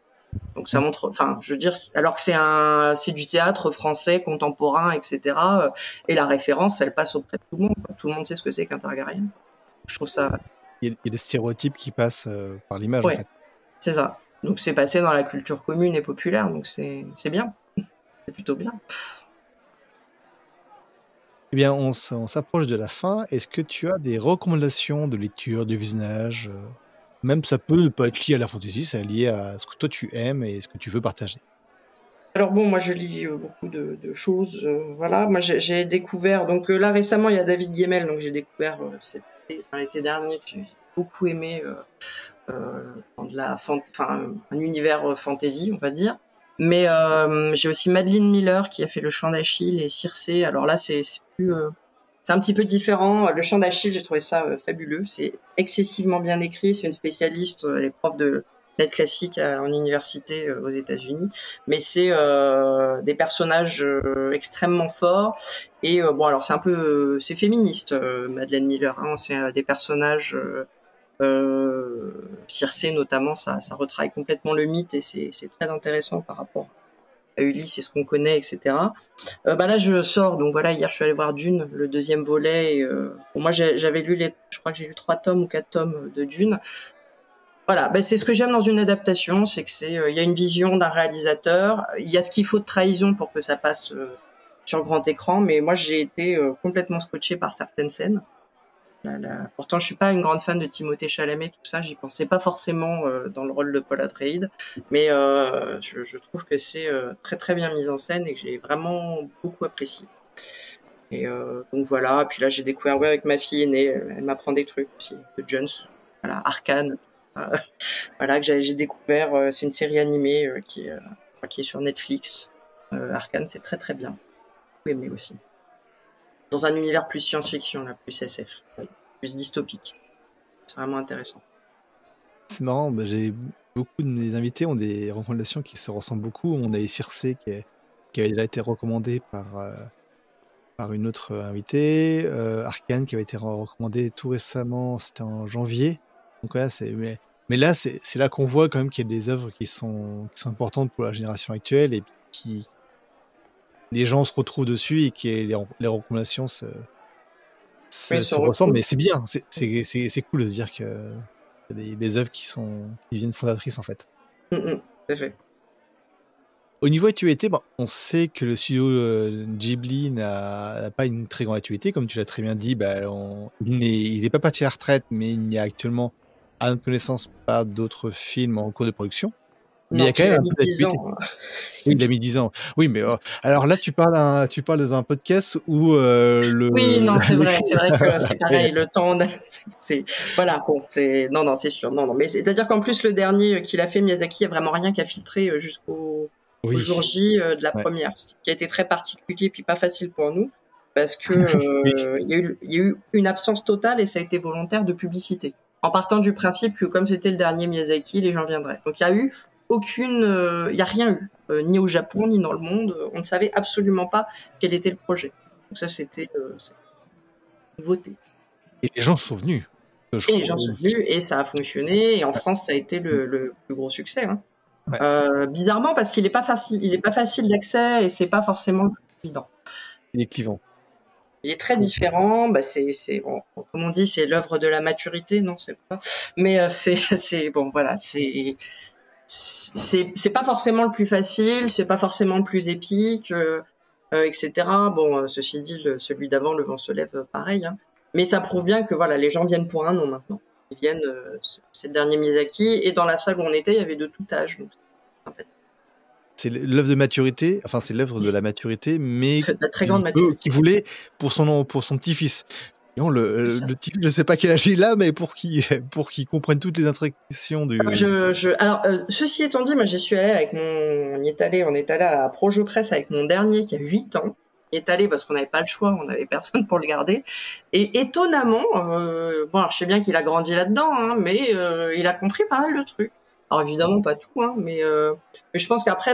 Donc ça montre, enfin, je veux dire, alors que c'est du théâtre français contemporain, etc. Et la référence, elle passe auprès de tout le monde. Tout le monde sait ce que c'est qu'un Targaryen. Je trouve ça.
Il y a des stéréotypes qui passent par l'image, en
Ouais,
fait.
c'est ça. Donc c'est passé dans la culture commune et populaire, donc c'est bien. C'est plutôt bien.
Eh bien, on s'approche de la fin. Est-ce que tu as des recommandations de lecture, de visionnage Même ça peut ne pas être lié à la fantasy, c'est lié à ce que toi tu aimes et ce que tu veux partager.
Alors bon, moi je lis beaucoup de choses, voilà. Moi j'ai découvert, donc là récemment il y a David Gemmell, donc j'ai découvert l'été dernier, que j'ai beaucoup aimé dans un univers fantasy, on va dire. Mais j'ai aussi Madeline Miller qui a fait Le Chant d'Achille et Circé. Alors là c'est un petit peu différent. Le Chant d'Achille, j'ai trouvé ça fabuleux. C'est excessivement bien écrit. C'est une spécialiste, elle est prof de lettres classiques en université aux États-Unis. Mais c'est des personnages extrêmement forts. Et bon, alors c'est un peu, c'est féministe, Madeleine Miller. Hein. C'est des personnages. Circé notamment, ça retravaille complètement le mythe et c'est très intéressant par rapport à Ulysse et ce qu'on connaît, etc. Là je sors, donc voilà, hier je suis allée voir Dune, le deuxième volet. Et, moi j'avais lu je crois que j'ai lu 3 tomes ou 4 tomes de Dune. Voilà, c'est ce que j'aime dans une adaptation, c'est que il y a une vision d'un réalisateur, il y a ce qu'il faut de trahison pour que ça passe sur grand écran, mais moi j'ai été complètement scotché par certaines scènes. Pourtant, je suis pas une grande fan de Timothée Chalamet, tout ça. J'y pensais pas forcément dans le rôle de Paul Atreides, mais je trouve que c'est très très bien mis en scène et que j'ai vraiment beaucoup apprécié. Et donc voilà. Puis là, j'ai découvert avec ma fille aînée, elle m'apprend des trucs aussi de Jones, voilà, Arcane, voilà que j'ai découvert. C'est une série animée qui est sur Netflix. Arcane, c'est très très bien. J'ai aimé aussi. Dans un univers plus science-fiction, là, plus SF, plus dystopique. C'est vraiment intéressant.
C'est marrant, j'ai beaucoup de mes invités ont des recommandations qui se ressemblent beaucoup. On a Circé qui avait déjà été recommandé par une autre invitée, Arcane qui avait été recommandé tout récemment, c'était en janvier. Donc voilà, mais là, c'est là qu'on voit quand même qu'il y a des œuvres qui sont importantes pour la génération actuelle et qui les gens se retrouvent dessus et que les recommandations se ressemblent. Mais c'est bien, c'est cool de se dire que y a des œuvres qui deviennent fondatrices en fait.
Tout à fait.
Au niveau actualité, on sait que le studio Ghibli n'a pas une très grande actualité, comme tu l'as très bien dit. Il n'est pas parti à la retraite, mais il n'y a actuellement, à notre connaissance, pas d'autres films en cours de production. Mais il y a quand même un peu d'actualité. Oui, il a mis 10 ans. Oui, mais alors là, tu parles dans un podcast où
Oui, non, c'est vrai que c'est pareil. Le temps, voilà. Bon, non, c'est sûr. Non, mais c'est-à-dire qu'en plus le dernier qu'il a fait, Miyazaki, il y a vraiment rien qu'à filtrer jusqu'au jour J de la première, ce qui a été très particulier puis pas facile pour nous parce que il y a eu une absence totale et ça a été volontaire de publicité. En partant du principe que comme c'était le dernier Miyazaki, les gens viendraient. Donc il y a eu il y a rien eu, ni au Japon ni dans le monde. On ne savait absolument pas quel était le projet. Donc ça, c'était une nouveauté.
Et les gens sont venus.
Et les gens sont venus et ça a fonctionné. Et en France, ça a été le plus gros succès. Hein. Ouais. Bizarrement, parce qu'il n'est pas facile d'accès et c'est pas forcément le plus évident.
Il est clivant.
Il est très différent. Bon, comme on dit, c'est l'œuvre de la maturité, non, c'est pas. Mais c'est bon, voilà, c'est pas forcément le plus facile, c'est pas forcément le plus épique, etc. Bon, ceci dit, celui d'avant, Le vent se lève, pareil. Hein. Mais ça prouve bien que voilà, les gens viennent pour un nom maintenant. Ils viennent, c'est le dernier Miyazaki, et dans la salle où on était, il y avait de tout âge. Donc, en fait.
C'est l'œuvre de maturité, c'est l'œuvre de la maturité, mais
de la très grande maturité.
Qui voulait pour son petit-fils. Non,
C'est ça.
le type, je sais pas quel âge il a, mais pour qu'il comprenne toutes les intrications du.
Alors, ceci étant dit, moi, j'y suis allée avec on est allé à la Projo Press avec mon dernier qui a 8 ans. Il est allé parce qu'on n'avait pas le choix, on n'avait personne pour le garder. Et étonnamment, bon, alors, je sais bien qu'il a grandi là-dedans, hein, mais il a compris pas mal de trucs. Alors évidemment pas tout, hein, mais je pense qu'après,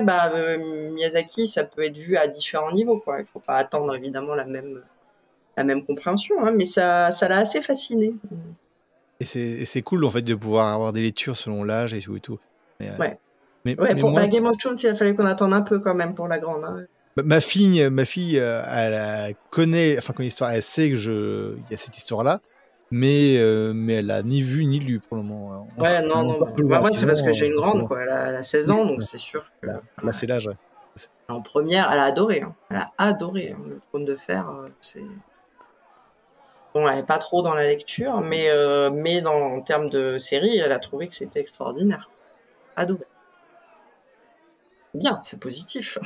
Miyazaki, ça peut être vu à différents niveaux, quoi. Il faut pas attendre évidemment la même compréhension, hein, mais ça l'a assez fasciné.
Et c'est cool en fait de pouvoir avoir des lectures selon l'âge et tout et tout. Mais,
Ouais.
mais
Ouais, pour
moi,
Game of Thrones, il a fallu qu'on attende un peu quand même pour la grande. Hein.
ma fille, elle connaît l'histoire, elle sait que il y a cette histoire-là, mais elle a ni vu ni lu pour le moment.
Ouais,
On
non.
va pas plus loin,
Moi, c'est parce que
sinon,
j'ai une grande, quoi. Elle a 16 ans, donc c'est sûr que.
Là, c'est l'âge. Ouais.
En première, elle a adoré. Hein. Elle a adoré. Hein. Le Trône de Fer, c'est. Bon, elle est pas trop dans la lecture, mais en termes de série, elle a trouvé que c'était extraordinaire. Adoré. Bien, c'est positif.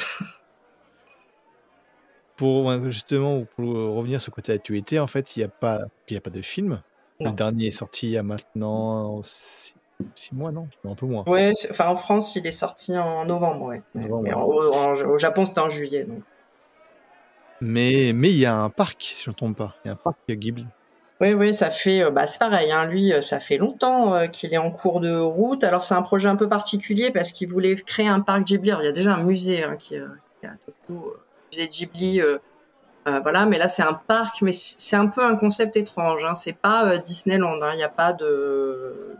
Pour revenir sur le côté actualité, en fait, il y a pas de film.
Non.
Le dernier est sorti il y a maintenant 6 mois, non? Un peu moins.
Ouais, en France, il est sorti en novembre, ouais.
Novembre,
Mais
ouais.
au Japon, c'était en juillet. Donc.
Mais il y a un parc, si je ne me trompe pas. Il y a un parc Ghibli.
Oui, ça fait, c'est pareil, hein, lui, ça fait longtemps qu'il est en cours de route. Alors c'est un projet un peu particulier parce qu'il voulait créer un parc Ghibli. Alors, il y a déjà un musée qui est à Tokyo, musée Ghibli, voilà. Mais là c'est un parc, mais c'est un peu un concept étrange. Hein. C'est pas Disneyland. Hein. Il n'y a pas de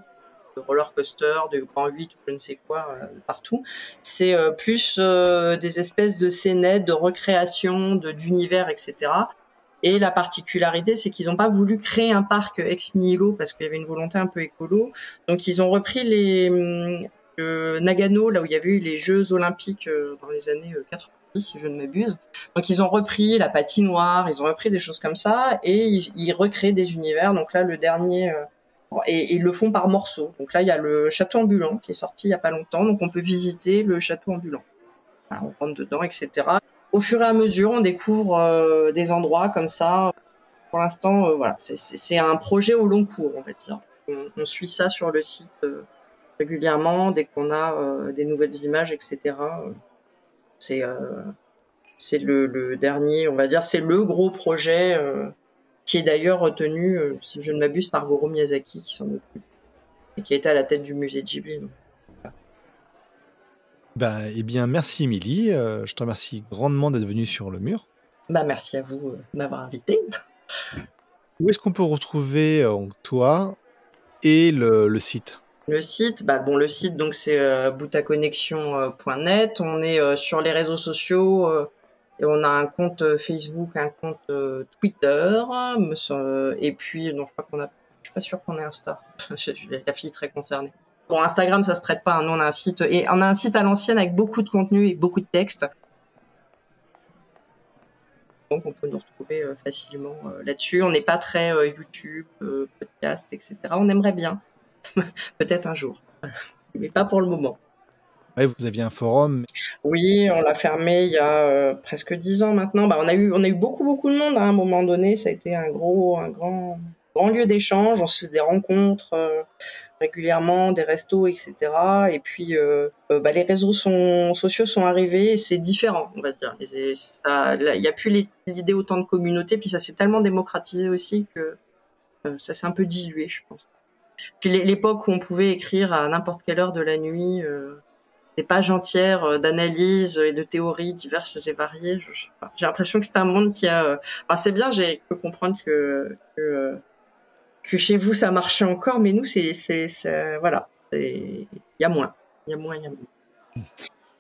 roller coaster, de grand 8 ou je ne sais quoi partout. C'est plus des espèces de scénettes, de recréation, d'univers, etc. Et la particularité, c'est qu'ils n'ont pas voulu créer un parc ex nihilo parce qu'il y avait une volonté un peu écolo. Donc, ils ont repris le Nagano, là où il y avait eu les Jeux Olympiques dans les années 90, si je ne m'abuse. Donc, ils ont repris la patinoire, ils ont repris des choses comme ça et ils recréent des univers. Donc là, le dernier... et ils le font par morceaux. Donc là, il y a le château ambulant qui est sorti il y a pas longtemps. Donc, on peut visiter le château ambulant. Voilà, on rentre dedans, etc. Au fur et à mesure, on découvre des endroits comme ça. Pour l'instant, voilà, c'est un projet au long cours, on va dire. On suit ça sur le site régulièrement, dès qu'on a des nouvelles images, etc. C'est le dernier, on va dire, c'est le gros projet qui est d'ailleurs retenu, si je ne m'abuse, par Goro Miyazaki qui s'en occupe et qui a été à la tête du musée Ghibli. Donc.
Eh bien, merci Émilie. Je te remercie grandement d'être venue sur le mur.
Merci à vous de m'avoir invité.
Où est-ce qu'on peut retrouver toi et le site?
Le site, le site donc c'est boutaconnexion.net. On est sur les réseaux sociaux et on a un compte Facebook, un compte Twitter, et puis non, je suis pas sûre qu'on ait Insta. La fille très concernée. Bon, Instagram, ça se prête pas. Nous, on a un site à l'ancienne avec beaucoup de contenu et beaucoup de textes. Donc, on peut nous retrouver facilement là-dessus. On n'est pas très YouTube, podcast, etc. On aimerait bien, peut-être un jour, mais pas pour le moment.
Ouais, vous aviez un forum.
Oui, on l'a fermé il y a presque 10 ans maintenant. On a eu beaucoup de monde hein, à un moment donné. Ça a été un grand lieu d'échange. On se fait des rencontres régulièrement, des restos, etc. Et puis les réseaux sociaux sont arrivés et c'est différent, on va dire. Il y a plus l'idée autant de communauté, puis ça s'est tellement démocratisé aussi que ça s'est un peu dilué, je pense. Puis l'époque où on pouvait écrire à n'importe quelle heure de la nuit des pages entières d'analyses et de théories diverses et variées. Je sais pas. J'ai l'impression que c'est un monde qui a... c'est bien, j'ai pu comprendre que chez vous, ça marchait encore, mais nous, voilà. Il y a moins.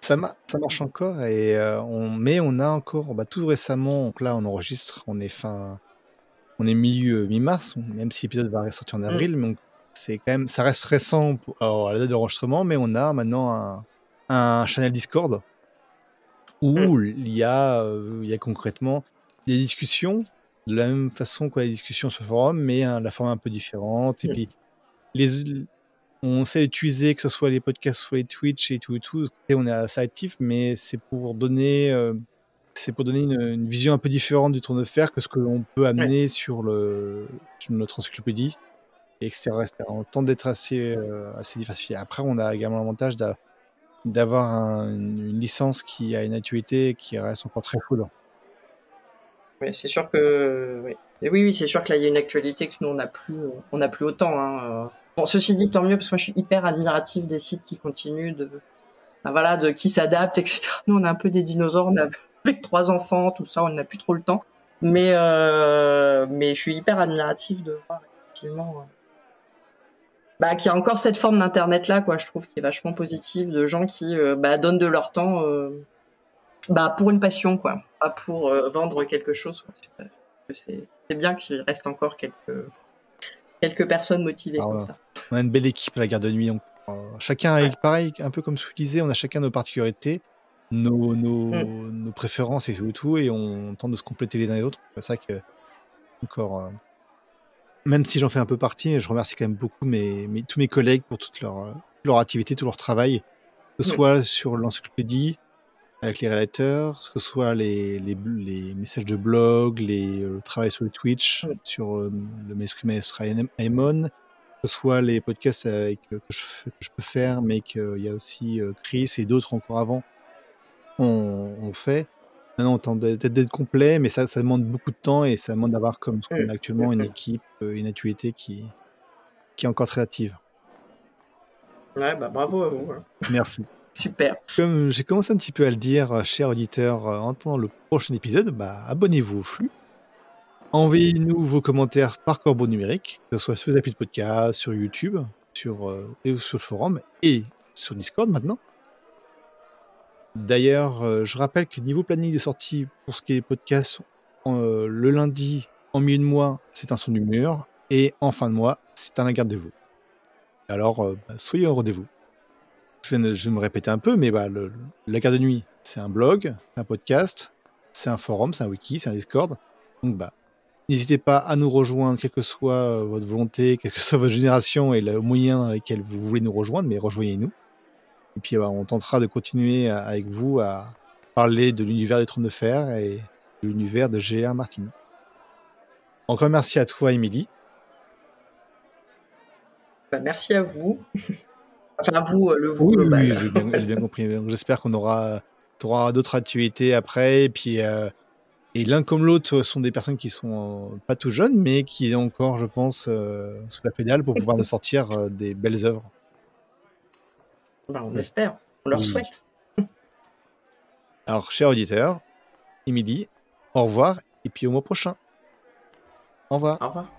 Ça marche encore, mais on a encore, tout récemment, donc là, on enregistre, on est mi-mars, même si l'épisode va ressortir en avril, mais c'est quand même, ça reste récent à la date de l'enregistrement, mais on a maintenant un channel Discord où il y a concrètement des discussions de la même façon que les discussions sur le forum, mais la forme un peu différente. Et puis on sait utiliser que ce soit les podcasts, soit les Twitch et tout. Et on est assez actif, mais c'est pour donner c'est pour donner une vision un peu différente du Trône de Fer que ce que l'on peut amener sur notre encyclopédie, etc., etc. On tente d'être assez diversifié. Après, on a également l'avantage d'avoir une licence qui a une actualité qui reste encore très full.
Oui, c'est sûr que oui. Et oui, c'est sûr que là il y a une actualité que nous on n'a plus autant. Hein. Bon, ceci dit, tant mieux parce que moi je suis hyper admirative des sites qui continuent de qui s'adaptent, etc. Nous on a un peu des dinosaures, on a avec 3 enfants, tout ça, on n'a plus trop le temps. Mais je suis hyper admirative de voir effectivement. Qu'il y a encore cette forme d'internet là, quoi. Je trouve qui est vachement positive, de gens qui donnent de leur temps. Pour une passion, quoi, pas pour vendre quelque chose. Quoi. C'est bien qu'il reste encore quelques personnes motivées comme ça.
On a une belle équipe à la garde de nuit. Chacun a, pareil, un peu comme je vous disais, on a chacun nos particularités, nos préférences et tout, et on tente de se compléter les uns les autres. C'est ça que, encore, même si j'en fais un peu partie, je remercie quand même beaucoup tous mes collègues pour toute leur activité, tout leur travail, que ce soit sur l'encyclopédie, avec les rédacteurs, que ce soit les messages de blog, le travail sur le Twitch, sur le Maestre Aemon, que ce soit les podcasts que je peux faire, mais qu'il y a aussi Chris et d'autres encore avant, on fait. Maintenant, on tente d'être complet, mais ça demande beaucoup de temps et ça demande d'avoir, comme ce qu'on a actuellement, une équipe, une actualité qui est encore très active.
Ouais, bravo à vous.
Merci.
Super.
Comme j'ai commencé un petit peu à le dire, chers auditeurs, en attendant le prochain épisode, abonnez-vous au flux. Envoyez-nous vos commentaires par corbeau numérique, que ce soit sur les applis de podcast, sur YouTube, et sur le forum, et sur Discord maintenant. D'ailleurs, je rappelle que niveau planning de sortie, pour ce qui est podcast, le lundi, en milieu de mois, c'est un son d'humeur, et en fin de mois, c'est un la garde de vous. Alors, soyez au rendez-vous. Je vais me répéter un peu, mais la garde de nuit, c'est un blog, c'est un podcast, c'est un forum, c'est un wiki, c'est un Discord. Donc, n'hésitez pas à nous rejoindre, quelle que soit votre volonté, quelle que soit votre génération et le moyen dans lequel vous voulez nous rejoindre, mais rejoignez-nous. Et puis, on tentera de continuer avec vous à parler de l'univers des Trônes de Fer et de l'univers de G.R. Martin. Encore merci à toi, Émilie.
Merci à vous. Enfin, vous, le vous
oui,
global.
Oui, j'ai bien compris. J'espère qu'on aura d'autres activités après. Et puis, et l'un comme l'autre sont des personnes qui sont pas tout jeunes, mais qui ont encore, je pense, sous la pédale pour pouvoir nous sortir des belles œuvres.
On espère. On leur souhaite.
Alors, chers auditeurs, Émilie, au revoir. Et puis au mois prochain. Au revoir.
Au revoir.